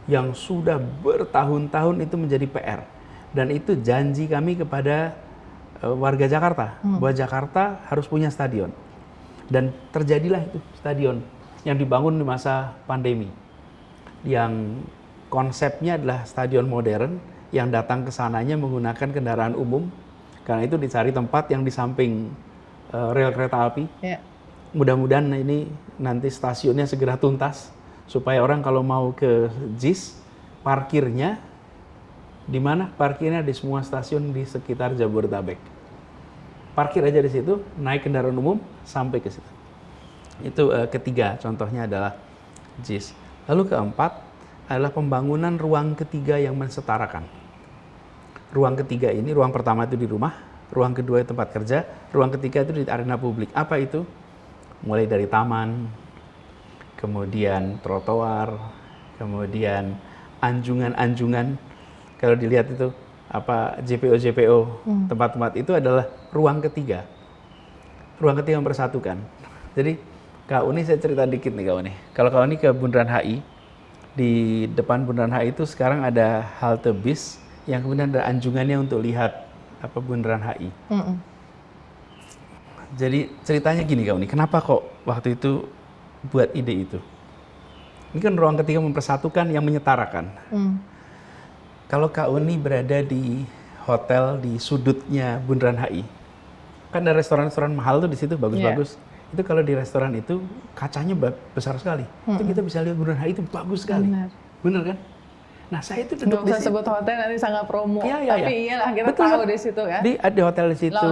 yang sudah bertahun-tahun itu menjadi PR. Dan itu janji kami kepada warga Jakarta, bahwa Jakarta harus punya stadion. Dan terjadilah itu stadion yang dibangun di masa pandemi. Yang konsepnya adalah stadion modern, yang datang ke sananya menggunakan kendaraan umum, karena itu dicari tempat yang di samping rel kereta api. Mudah-mudahan ini nanti stasiunnya segera tuntas, supaya orang kalau mau ke JIS, parkirnya di mana? Parkirnya di semua stasiun di sekitar Jabodetabek. Parkir aja di situ, naik kendaraan umum sampai ke situ. Itu ketiga, contohnya adalah JIS. Lalu keempat adalah pembangunan ruang ketiga yang mensetarakan. Ruang ketiga ini, ruang pertama itu di rumah, ruang kedua itu tempat kerja, ruang ketiga itu di arena publik. Apa itu? Mulai dari taman, kemudian trotoar, kemudian anjungan-anjungan. Kalau dilihat itu JPO, tempat-tempat itu adalah ruang ketiga. Ruang ketiga mempersatukan. Jadi Kak Uni, saya cerita dikit nih Kak Uni. Kalau Kak Uni ke Bundaran HI, di depan Bundaran HI itu sekarang ada halte bis yang kemudian ada anjungannya untuk lihat Bundaran HI. Jadi ceritanya gini Kak Uni, kenapa kok waktu itu buat ide itu? Ini kan ruang ketiga mempersatukan yang menyetarakan. Kalau Kak Uni berada di hotel di sudutnya Bundaran HI, kan ada restoran-restoran mahal tuh di situ, bagus-bagus. itu kalau di restoran itu kacanya besar sekali. Itu kita bisa lihat Bundaran HI itu bagus sekali. Bener kan? Nah, saya itu duduk di situ. Sebut hotel nanti sangat promo. Iya. Tapi iyalah kita Betul, tahu di situ kan. Di hotel di situ,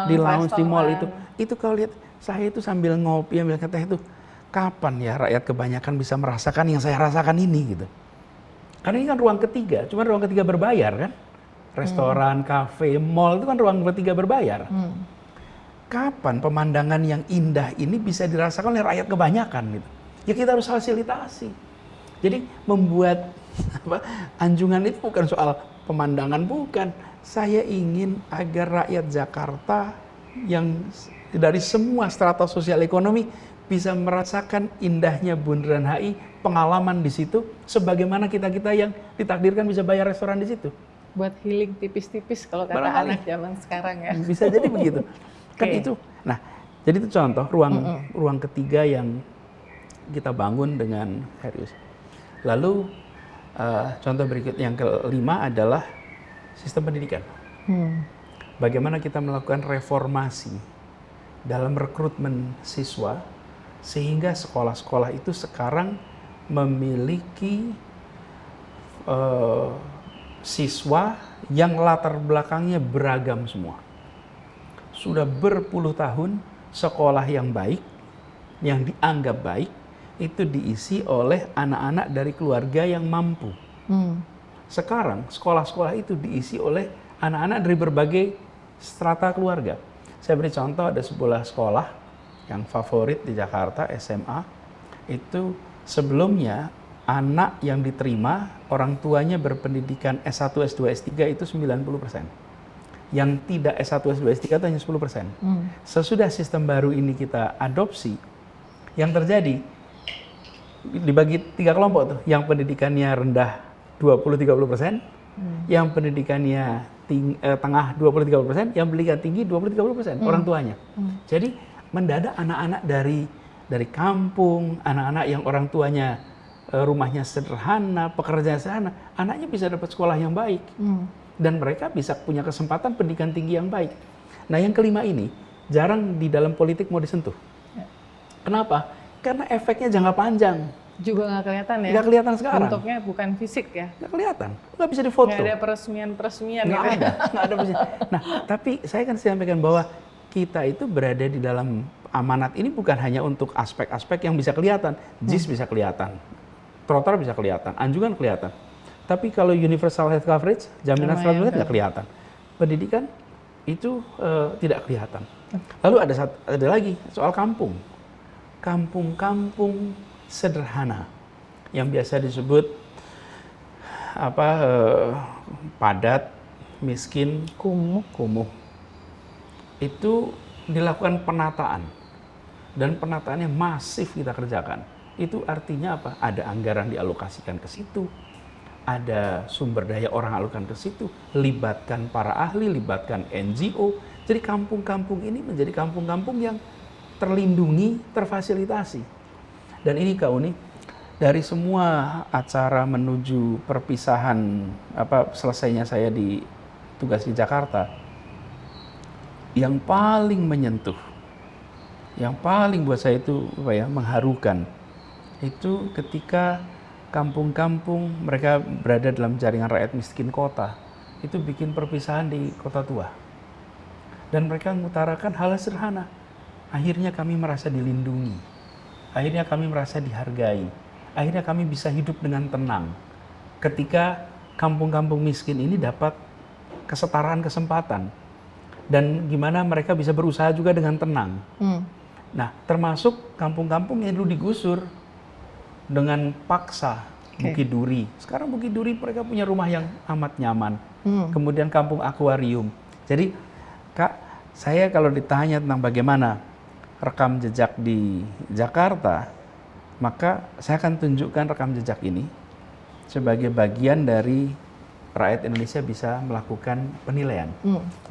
di lounge, di mall itu. restoran. Itu kalau lihat saya itu sambil ngopi, ambil teh itu, kapan ya rakyat kebanyakan bisa merasakan yang saya rasakan ini gitu. Karena ini kan ruang ketiga, cuma ruang ketiga berbayar kan. Restoran, kafe, mall itu kan ruang ketiga berbayar. Kapan pemandangan yang indah ini bisa dirasakan oleh rakyat kebanyakan gitu. Ya kita harus fasilitasi. Jadi membuat Anjungan itu bukan soal pemandangan, bukan. Saya ingin agar rakyat Jakarta yang dari semua strata sosial ekonomi bisa merasakan indahnya Bundaran HI, pengalaman di situ, sebagaimana kita-kita yang ditakdirkan bisa bayar restoran di situ. Buat healing tipis-tipis kalau kata Barangkali. anak zaman sekarang ya. Bisa jadi begitu. Kan Oke. itu. Nah, jadi itu contoh ruang ketiga yang kita bangun dengan serius. Lalu contoh berikut yang kelima adalah sistem pendidikan. Bagaimana kita melakukan reformasi dalam rekrutmen siswa sehingga sekolah-sekolah itu sekarang memiliki siswa yang latar belakangnya beragam semua. Sudah berpuluh tahun sekolah yang baik, yang dianggap baik, itu diisi oleh anak-anak dari keluarga yang mampu. Sekarang sekolah-sekolah itu diisi oleh anak-anak dari berbagai strata keluarga. Saya beri contoh, ada sebuah sekolah yang favorit di Jakarta, SMA, itu sebelumnya anak yang diterima orang tuanya berpendidikan S1, S2, S3 itu 90%. Yang tidak S1, S2, S3 itu hanya 10%. Sesudah sistem baru ini kita adopsi, yang terjadi dibagi 3 kelompok tuh, yang pendidikannya rendah 20-30%, yang pendidikannya tengah 20-30%, yang pendidikan tinggi 20-30% orang tuanya. Jadi mendadak anak-anak dari kampung, anak-anak yang orang tuanya rumahnya sederhana, pekerjaan sederhana, anaknya bisa dapat sekolah yang baik. Dan mereka bisa punya kesempatan pendidikan tinggi yang baik. Nah, yang kelima ini jarang di dalam politik mau disentuh. Kenapa? Karena efeknya jangka panjang. Juga nggak kelihatan ya? Nggak kelihatan sekarang. Bentuknya bukan fisik ya? Nggak kelihatan. Nggak bisa difoto. Nggak ada peresmian-peresmian Nggak gitu. ada. Nggak ada peresmian. Nah, tapi saya kan sampaikan bahwa kita itu berada di dalam amanat ini bukan hanya untuk aspek-aspek yang bisa kelihatan. JIS bisa kelihatan. Trotoar bisa kelihatan. Anjungan kelihatan. Tapi kalau universal health coverage, jaminan stabilitas nggak kelihatan. Pendidikan itu tidak kelihatan. Lalu ada lagi soal kampung. Kampung-kampung sederhana yang biasa disebut padat, miskin, kumuh. Itu dilakukan penataan dan penataannya masif kita kerjakan. Itu artinya apa? Ada anggaran dialokasikan ke situ, ada sumber daya orang alokasikan ke situ, libatkan para ahli, libatkan NGO. Jadi kampung-kampung ini menjadi kampung-kampung yang terlindungi, terfasilitasi. Dan ini Kak Uni, dari semua acara menuju perpisahan selesainya saya di tugas di Jakarta, yang paling menyentuh, yang paling buat saya itu mengharukan, itu ketika kampung-kampung mereka berada dalam jaringan rakyat miskin kota, itu bikin perpisahan di kota tua. Dan mereka mengutarakan hal sederhana. Akhirnya kami merasa dilindungi. Akhirnya kami merasa dihargai. Akhirnya kami bisa hidup dengan tenang. Ketika kampung-kampung miskin ini dapat kesetaraan kesempatan. Dan gimana mereka bisa berusaha juga dengan tenang. Nah, termasuk kampung-kampung yang dulu digusur dengan paksa. Bukit Duri. Sekarang Bukit Duri mereka punya rumah yang amat nyaman. Kemudian kampung akuarium. Jadi, Kak, saya kalau ditanya tentang bagaimana rekam jejak di Jakarta, maka saya akan tunjukkan rekam jejak ini sebagai bagian dari rakyat Indonesia bisa melakukan penilaian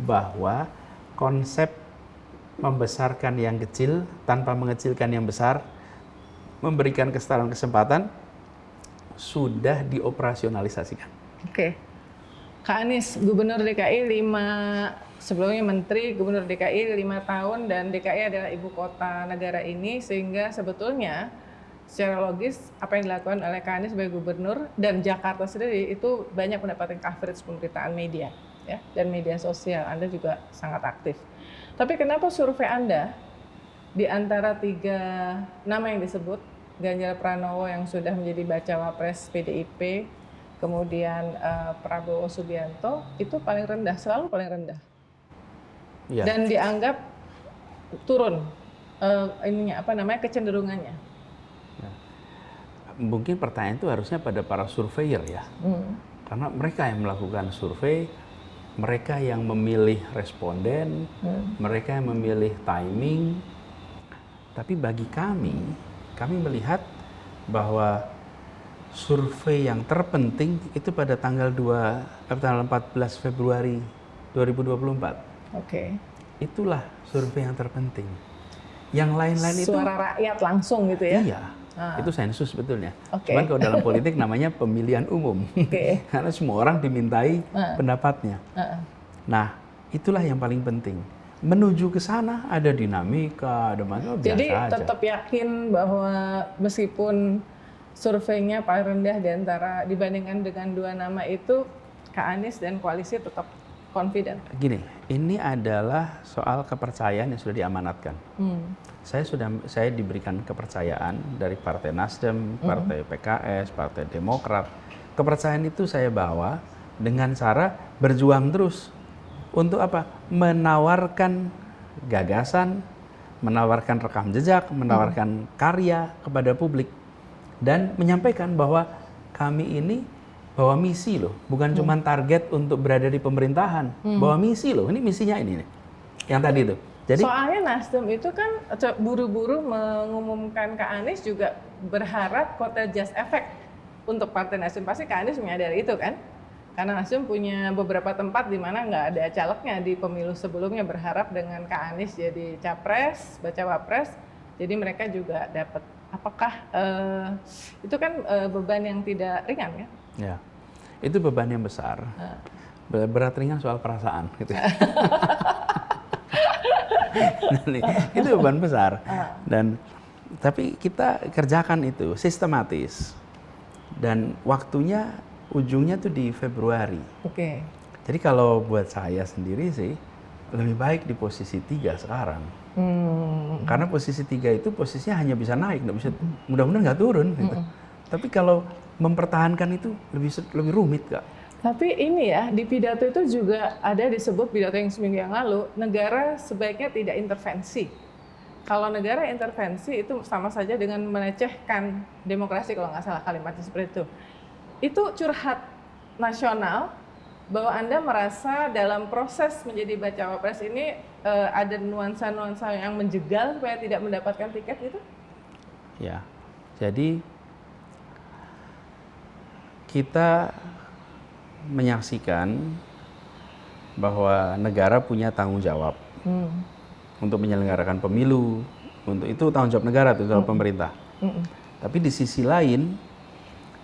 bahwa konsep membesarkan yang kecil tanpa mengecilkan yang besar, memberikan kesetaraan kesempatan, sudah dioperasionalisasikan. Oke. Kak Anies, Gubernur DKI 5 sebelumnya Menteri Gubernur DKI 5 tahun dan DKI adalah ibu kota negara ini, sehingga sebetulnya secara logis apa yang dilakukan oleh Kak Anies sebagai gubernur dan Jakarta sendiri itu banyak mendapatkan coverage pemberitaan media ya, dan media sosial. Anda juga sangat aktif. Tapi kenapa survei Anda di antara 3 nama yang disebut, Ganjar Pranowo yang sudah menjadi bacawa pres PDIP, kemudian Prabowo Subianto, itu paling rendah, selalu paling rendah. Ya. Dan dianggap turun kecenderungannya. Ya. Mungkin pertanyaan itu harusnya pada para surveyor ya. Karena mereka yang melakukan survei, mereka yang memilih responden, mereka yang memilih timing. Tapi bagi kami melihat bahwa survei yang terpenting itu pada tanggal 14 Februari 2024. Oke. Itulah survei yang terpenting. Yang lain-lain itu suara rakyat langsung gitu ya? Iya. Itu sensus sebetulnya. Okay. Cuman kalau dalam politik namanya pemilihan umum. Okay. Karena semua orang dimintai pendapatnya. Nah, itulah yang paling penting. Menuju ke sana ada dinamika, ada macam biasa Jadi aja. tetap yakin bahwa meskipun surveinya paling rendah di antara dibandingkan dengan 2 nama itu, Kak Anies dan koalisi tetap confident. Gini, ini adalah soal kepercayaan yang sudah diamanatkan. Saya diberikan kepercayaan dari Partai Nasdem, Partai PKS, Partai Demokrat. Kepercayaan itu saya bawa dengan cara berjuang terus. Untuk apa? Menawarkan gagasan, menawarkan rekam jejak, menawarkan karya kepada publik. Dan menyampaikan bahwa kami ini bawa misi loh, bukan cuma target untuk berada di pemerintahan, bawa misi loh, ini misinya ini nih, yang tadi itu. Jadi soalnya Nasdem itu kan buru-buru mengumumkan Kak Anies juga berharap kotel just effect untuk Partai Nasdem. Pasti Kak Anies menyadari itu kan, karena Nasdem punya beberapa tempat di mana nggak ada calegnya di pemilu sebelumnya, berharap dengan Kak Anies jadi capres, bacawa pres, jadi mereka juga dapat. Apakah itu kan beban yang tidak ringan ya? ya, itu beban yang besar. Berat ringan soal perasaan gitu. Itu beban besar. Dan tapi kita kerjakan itu sistematis. Dan waktunya ujungnya tuh di Februari. Oke. Jadi kalau buat saya sendiri sih lebih baik di posisi 3 sekarang. Karena posisi 3 itu posisinya hanya bisa naik, nggak bisa, mudah-mudahan nggak turun gitu. Tapi kalau mempertahankan itu lebih rumit, Kak. Tapi ini ya, di pidato itu juga ada disebut, pidato yang seminggu yang lalu, negara sebaiknya tidak intervensi. Kalau negara intervensi itu sama saja dengan melecehkan demokrasi, kalau nggak salah kalimatnya seperti itu. Itu curhat nasional, bahwa Anda merasa dalam proses menjadi bacawa pres ini ada nuansa-nuansa yang menjegal supaya tidak mendapatkan tiket gitu? Ya, jadi kita menyaksikan bahwa negara punya tanggung jawab untuk menyelenggarakan pemilu, untuk itu tanggung jawab negara, itu tanggung jawab pemerintah. Tapi di sisi lain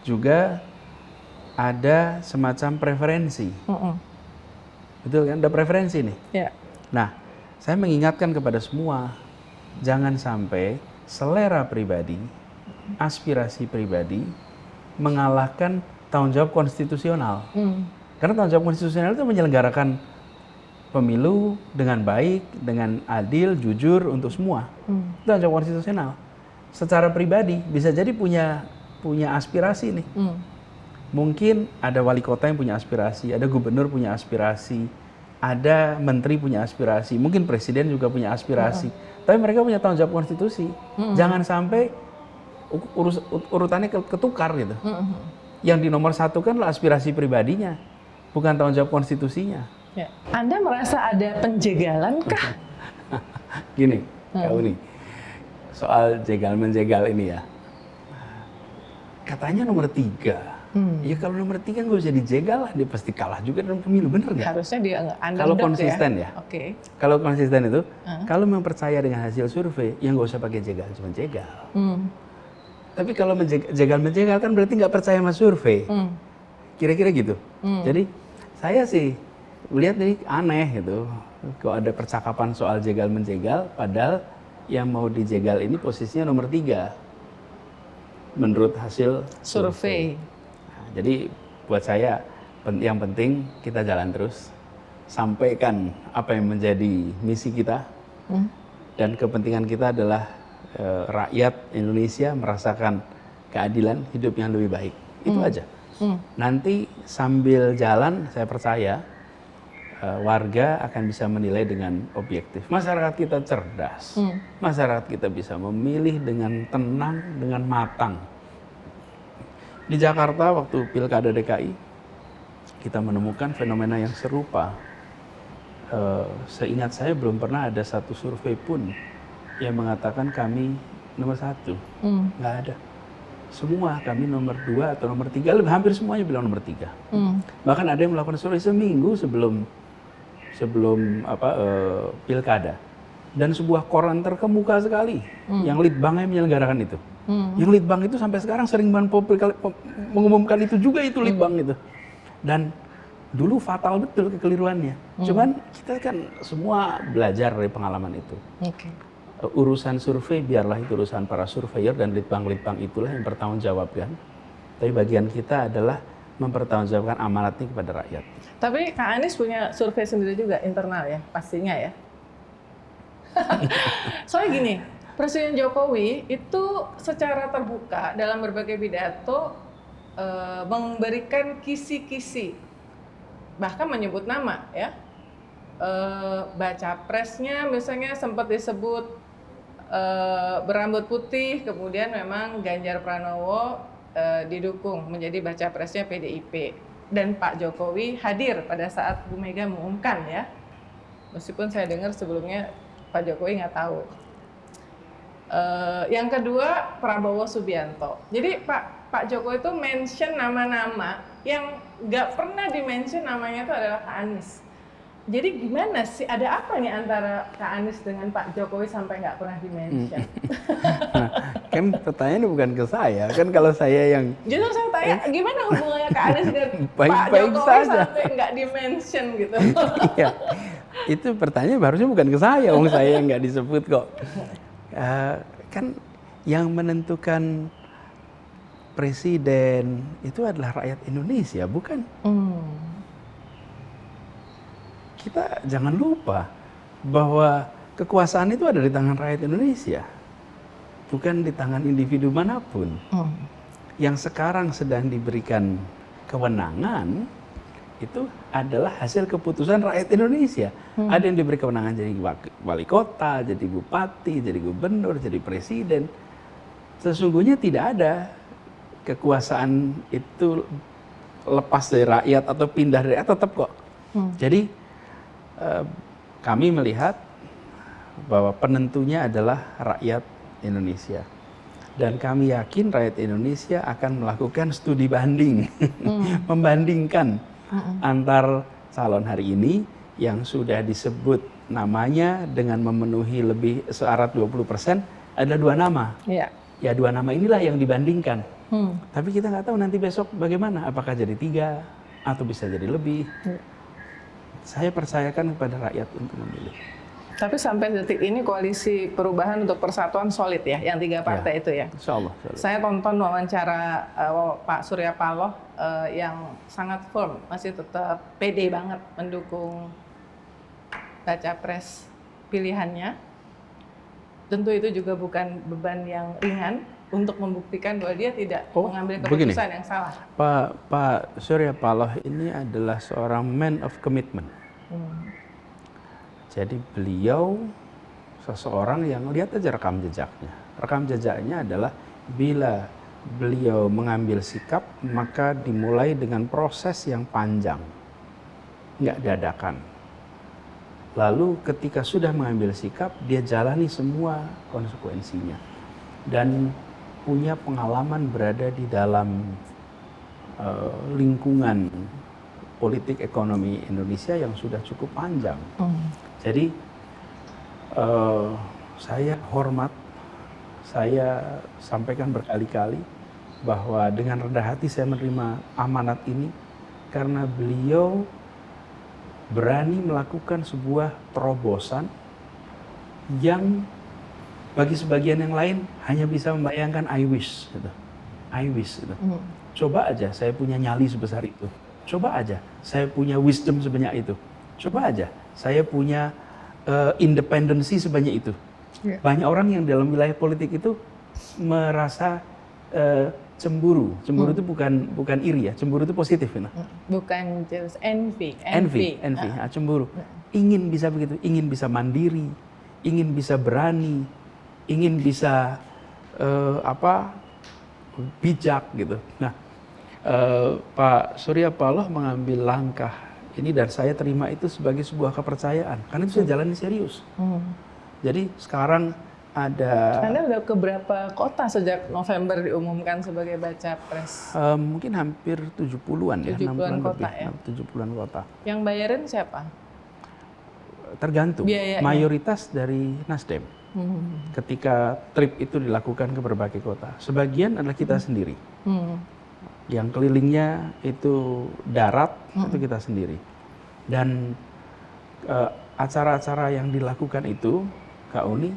juga ada semacam preferensi. Betul kan? Ada preferensi nih. Yeah. Nah, saya mengingatkan kepada semua, jangan sampai selera pribadi, aspirasi pribadi mengalahkan tanggung jawab konstitusional. Karena tanggung jawab konstitusional itu menyelenggarakan pemilu dengan baik, dengan adil, jujur untuk semua. Itu tanggung jawab konstitusional. Secara pribadi bisa jadi punya aspirasi nih. Mungkin ada wali kota yang punya aspirasi, ada gubernur punya aspirasi, ada menteri punya aspirasi, mungkin presiden juga punya aspirasi. Tapi mereka punya tanggung jawab konstitusi. Jangan sampai urutannya ketukar gitu. Yang di nomor 1 kan aspirasi pribadinya, bukan tanggung jawab konstitusinya. Ya. Anda merasa ada penjegalan kah? Gini, Kak Uni, soal jegal-menjegal ini ya. Katanya nomor 3. Ya kalau nomor 3 nggak bisa dijegal lah, dia pasti kalah juga dalam pemilu, bener nggak? Harusnya dia kalau konsisten ya. Oke. Kalau konsisten itu, kalau memang percaya dengan hasil survei, ya nggak usah pakai jegal, cuma jegal. Tapi kalau jegal-menjegal kan berarti nggak percaya sama survei. Kira-kira gitu. Jadi saya sih lihat ini aneh gitu. Kok ada percakapan soal jegal menjegal, padahal yang mau dijegal ini posisinya nomor 3 menurut hasil Survei. Nah, jadi buat saya yang penting kita jalan terus, sampaikan apa yang menjadi misi kita, dan kepentingan kita adalah rakyat Indonesia merasakan keadilan, hidup yang lebih baik. Itu aja. Nanti sambil jalan, saya percaya warga akan bisa menilai dengan objektif. Masyarakat kita cerdas, masyarakat kita bisa memilih dengan tenang, dengan matang. Di Jakarta waktu Pilkada DKI, kita menemukan fenomena yang serupa. Seingat saya belum pernah ada satu survei pun yang mengatakan kami nomor 1. Nggak ada. Semua kami nomor 2 atau nomor 3, hampir semuanya bilang nomor 3. Bahkan ada yang melakukan survei seminggu sebelum pilkada, dan sebuah koran terkemuka sekali yang Litbangnya menyelenggarakan itu. Yang Litbang itu sampai sekarang sering mengumumkan itu juga, itu Litbang itu. Dan dulu fatal betul kekeliruannya. Cuman kita kan semua belajar dari pengalaman itu. Urusan survei biarlah itu urusan para surveyor, dan Litbang itulah yang bertanggung jawabkan. Tapi bagian kita adalah mempertanggungjawabkan amanat ini kepada rakyat. Tapi Kak Anies punya survei sendiri juga internal ya, pastinya ya. Soalnya gini, Presiden Jokowi itu secara terbuka dalam berbagai pidato memberikan kisi-kisi, bahkan menyebut nama ya. Baca presnya misalnya sempat disebut berambut putih, kemudian memang Ganjar Pranowo didukung menjadi baca presnya PDIP. Dan Pak Jokowi hadir pada saat Bu Mega mengumumkan ya. Meskipun saya dengar sebelumnya Pak Jokowi nggak tahu. Yang kedua Prabowo Subianto. Jadi Pak Jokowi itu mention nama-nama yang nggak pernah di-mention namanya itu adalah Kak Anies. Jadi gimana sih, ada apa nih antara Kak Anies dengan Pak Jokowi sampai nggak pernah di-mention? Nah, kan pertanyaannya bukan ke saya, kan kalau saya yang... Justru saya tanya, gimana hubungannya Kak Anies dengan Pak Baik Jokowi saja. sampai nggak di-mention gitu? Iya, itu pertanyaan harusnya bukan ke saya, wong saya yang nggak disebut kok. Kan yang menentukan presiden itu adalah rakyat Indonesia, bukan? Kita jangan lupa bahwa kekuasaan itu ada di tangan rakyat Indonesia, bukan di tangan individu manapun. Yang sekarang sedang diberikan kewenangan itu adalah hasil keputusan rakyat Indonesia. Ada yang diberi kewenangan jadi wali kota, jadi bupati, jadi gubernur, jadi presiden. Sesungguhnya tidak ada kekuasaan itu lepas dari rakyat atau pindah dari rakyat, tetap kok. Jadi kami melihat bahwa penentunya adalah rakyat Indonesia, dan kami yakin rakyat Indonesia akan melakukan studi banding, membandingkan antar calon hari ini yang sudah disebut namanya dengan memenuhi lebih syarat 20%, ada 2 nama. Ya 2 nama inilah yang dibandingkan. Tapi kita nggak tahu nanti besok bagaimana, apakah jadi 3 atau bisa jadi lebih. Saya percayakan kepada rakyat untuk memilih. Tapi sampai detik ini Koalisi Perubahan untuk Persatuan solid ya, yang 3 partai itu ya. Insya Allah. Saya tonton wawancara Pak Surya Paloh yang sangat firm, masih tetap pede banget mendukung baca pres pilihannya. Tentu itu juga bukan beban yang ringan untuk membuktikan bahwa dia tidak mengambil keputusan yang salah. Pak Surya Paloh ini adalah seorang man of commitment. Jadi beliau seseorang yang lihat aja rekam jejaknya. Rekam jejaknya adalah bila beliau mengambil sikap, maka dimulai dengan proses yang panjang, nggak dadakan. Lalu ketika sudah mengambil sikap, dia jalani semua konsekuensinya. Dan punya pengalaman berada di dalam lingkungan politik ekonomi Indonesia yang sudah cukup panjang. Jadi saya hormat, saya sampaikan berkali-kali bahwa dengan rendah hati saya menerima amanat ini karena beliau berani melakukan sebuah terobosan yang bagi sebagian yang lain hanya bisa membayangkan I wish gitu. I wish gitu. Coba aja saya punya nyali sebesar itu. Coba aja saya punya wisdom sebanyak itu. Coba aja saya punya independensi sebanyak itu. Banyak orang yang dalam wilayah politik itu merasa cemburu. Cemburu itu bukan iri ya. Cemburu itu positif gitu. Bukan just envy. Cemburu. Ingin bisa begitu, ingin bisa mandiri, ingin bisa berani, ingin bisa bijak gitu. Nah, Pak Surya Paloh mengambil langkah ini dan saya terima itu sebagai sebuah kepercayaan karena itu saya jalani serius. Jadi sekarang ada. Anda udah ke berapa kota sejak November diumumkan sebagai baca pres? Mungkin hampir 70-an ya, 70-an kota lebih, ya. 70-an kota. Yang bayarin siapa? Tergantung. Biayanya. Mayoritas dari Nasdem. Ketika trip itu dilakukan ke berbagai kota, sebagian adalah kita sendiri. Yang kelilingnya itu darat, itu kita sendiri. Dan acara-acara yang dilakukan itu, Kak Uni,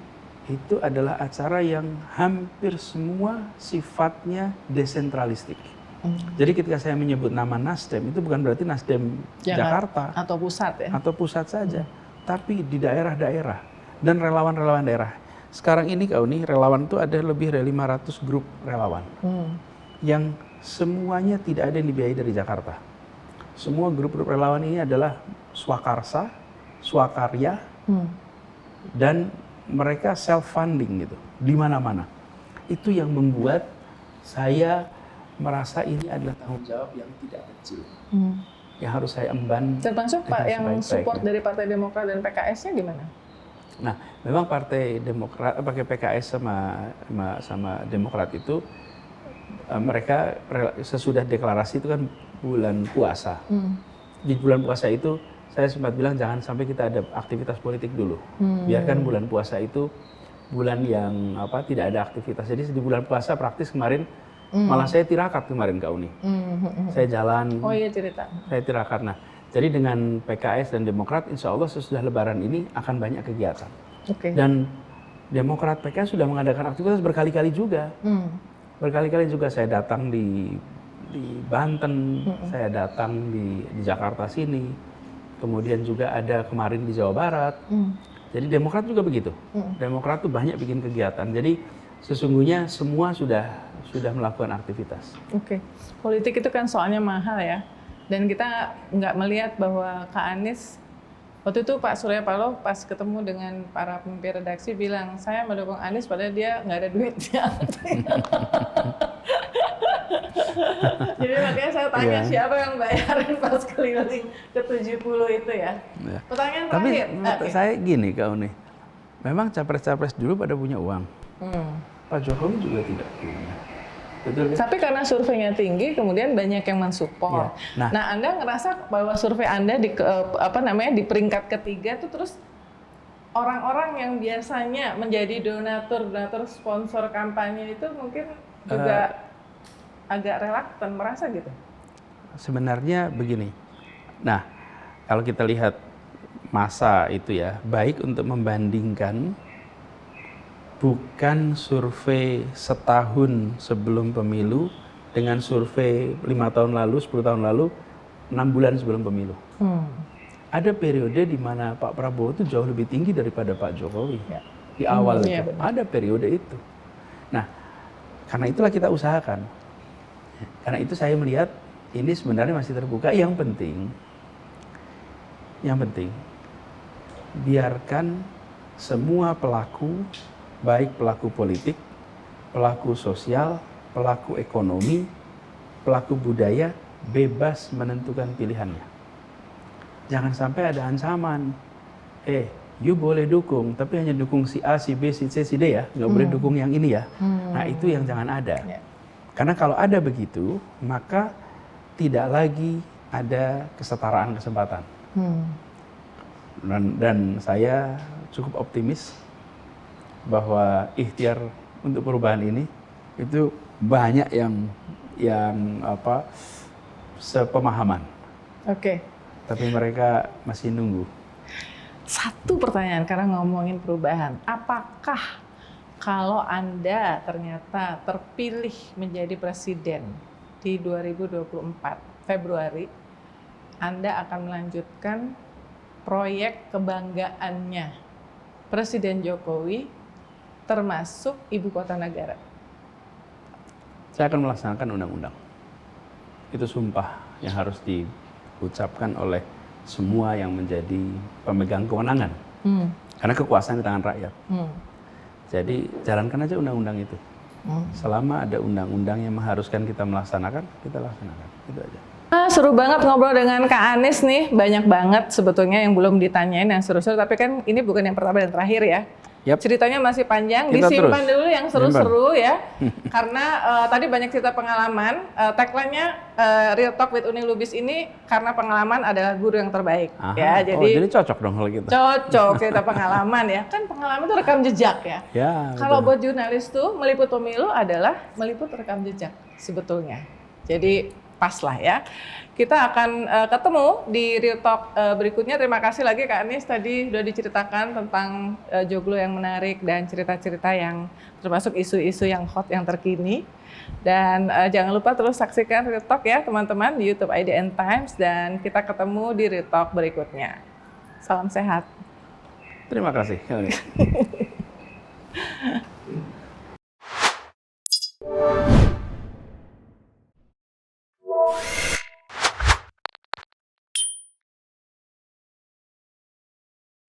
itu adalah acara yang hampir semua sifatnya desentralistik. Jadi ketika saya menyebut nama Nasdem, itu bukan berarti Nasdem Jakarta atau pusat ya? Atau pusat saja, tapi di daerah-daerah dan relawan-relawan daerah. Sekarang ini Kak Uni, relawan itu ada lebih dari 500 grup relawan yang semuanya tidak ada yang dibiayai dari Jakarta. Semua grup-grup relawan ini adalah swakarsa, swakarya, dan mereka self-funding gitu, di mana-mana. Itu yang membuat saya merasa ini adalah tanggung jawab yang tidak kecil. Yang harus saya emban. Termasuk Pak yang support dari Partai Demokrat dan PKS-nya gimana? Nah, memang Partai Demokrat, pakai PKS sama Demokrat itu, mereka sesudah deklarasi itu kan bulan puasa. Di bulan puasa itu, saya sempat bilang jangan sampai kita ada aktivitas politik dulu. Biarkan bulan puasa itu bulan yang tidak ada aktivitas. Jadi di bulan puasa praktis kemarin malah saya tirakat kemarin Kak Uni. Saya jalan. Oh iya cerita. Saya tirakat. Nah, jadi dengan PKS dan Demokrat insya Allah sesudah Lebaran ini akan banyak kegiatan. Dan Demokrat PKS sudah mengadakan aktivitas berkali-kali juga. Berkali-kali juga saya datang di Banten, saya datang di Jakarta sini. Kemudian juga ada kemarin di Jawa Barat. Jadi Demokrat juga begitu. Demokrat tuh banyak bikin kegiatan. Jadi sesungguhnya semua sudah melakukan aktivitas. Politik itu kan soalnya mahal ya. Dan kita nggak melihat bahwa Kak Anies, waktu itu Pak Surya Paloh pas ketemu dengan para pemimpin redaksi bilang, saya mendukung Anies padahal dia nggak ada duitnya. Jadi makanya saya tanya siapa yang bayarin pas keliling ke 70 itu ya. Pertanyaan terakhir. Tapi saya gini Kak Uni, memang capres-capres dulu pada punya uang. Pak Jokowi juga tidak punya. Betul, kan? Tapi karena surveinya tinggi, kemudian banyak yang mensupport. Nah, Anda ngerasa bahwa survei Anda di peringkat ketiga itu terus orang-orang yang biasanya menjadi donatur sponsor kampanye itu mungkin juga agak relaktan merasa gitu? Sebenarnya begini. Nah, kalau kita lihat masa itu ya, baik untuk membandingkan bukan survei setahun sebelum pemilu dengan survei 5 tahun lalu, 10 tahun lalu, 6 bulan sebelum pemilu. Ada periode di mana Pak Prabowo itu jauh lebih tinggi daripada Pak Jokowi. Di awal itu. Ada periode itu. Nah, karena itulah kita usahakan. Karena itu saya melihat ini sebenarnya masih terbuka. Yang penting, biarkan semua pelaku, baik pelaku politik, pelaku sosial, pelaku ekonomi, pelaku budaya, bebas menentukan pilihannya. Jangan sampai ada ancaman. You boleh dukung, tapi hanya dukung si A, si B, si C, si D ya. Nggak boleh dukung yang ini ya. Nah itu yang jangan ada. Karena kalau ada begitu, maka tidak lagi ada kesetaraan kesempatan. Dan saya cukup optimis bahwa ikhtiar untuk perubahan ini itu banyak yang sepemahaman. tapi mereka masih nunggu. Satu pertanyaan karena ngomongin perubahan. Apakah kalau Anda ternyata terpilih menjadi presiden di 2024 Februari, Anda akan melanjutkan proyek kebanggaannya Presiden Jokowi termasuk ibu kota negara? Saya akan melaksanakan undang-undang. Itu sumpah yang harus diucapkan oleh semua yang menjadi pemegang kewenangan. Karena kekuasaan di tangan rakyat. Jadi jalankan aja undang-undang itu. Selama ada undang-undang yang mengharuskan kita melaksanakan, kita laksanakan. Itu aja. Seru banget ngobrol dengan Kak Anies nih. Banyak banget sebetulnya yang belum ditanyain yang seru-seru. Tapi kan ini bukan yang pertama dan terakhir ya. Yap. Ceritanya masih panjang, Kita disimpan terus. dulu yang seru-seru ya. Karena tadi banyak cerita pengalaman. Tagline-nya Real Talk with Uni Lubis ini karena pengalaman adalah guru yang terbaik. Aha. Ya, Jadi cocok dong kalau gitu. cocok cerita pengalaman ya. Kan pengalaman itu rekam jejak ya. Ya, Kalau betul. buat jurnalis tuh meliput pemilu adalah meliput rekam jejak sebetulnya. Jadi pas lah ya. Kita akan ketemu di Real Talk berikutnya. Terima kasih lagi Kak Anies, tadi sudah diceritakan tentang joglo yang menarik dan cerita-cerita yang termasuk isu-isu yang hot yang terkini. Dan jangan lupa terus saksikan Real Talk ya teman-teman di YouTube IDN Times, dan kita ketemu di Real Talk berikutnya. Salam sehat. Terima kasih.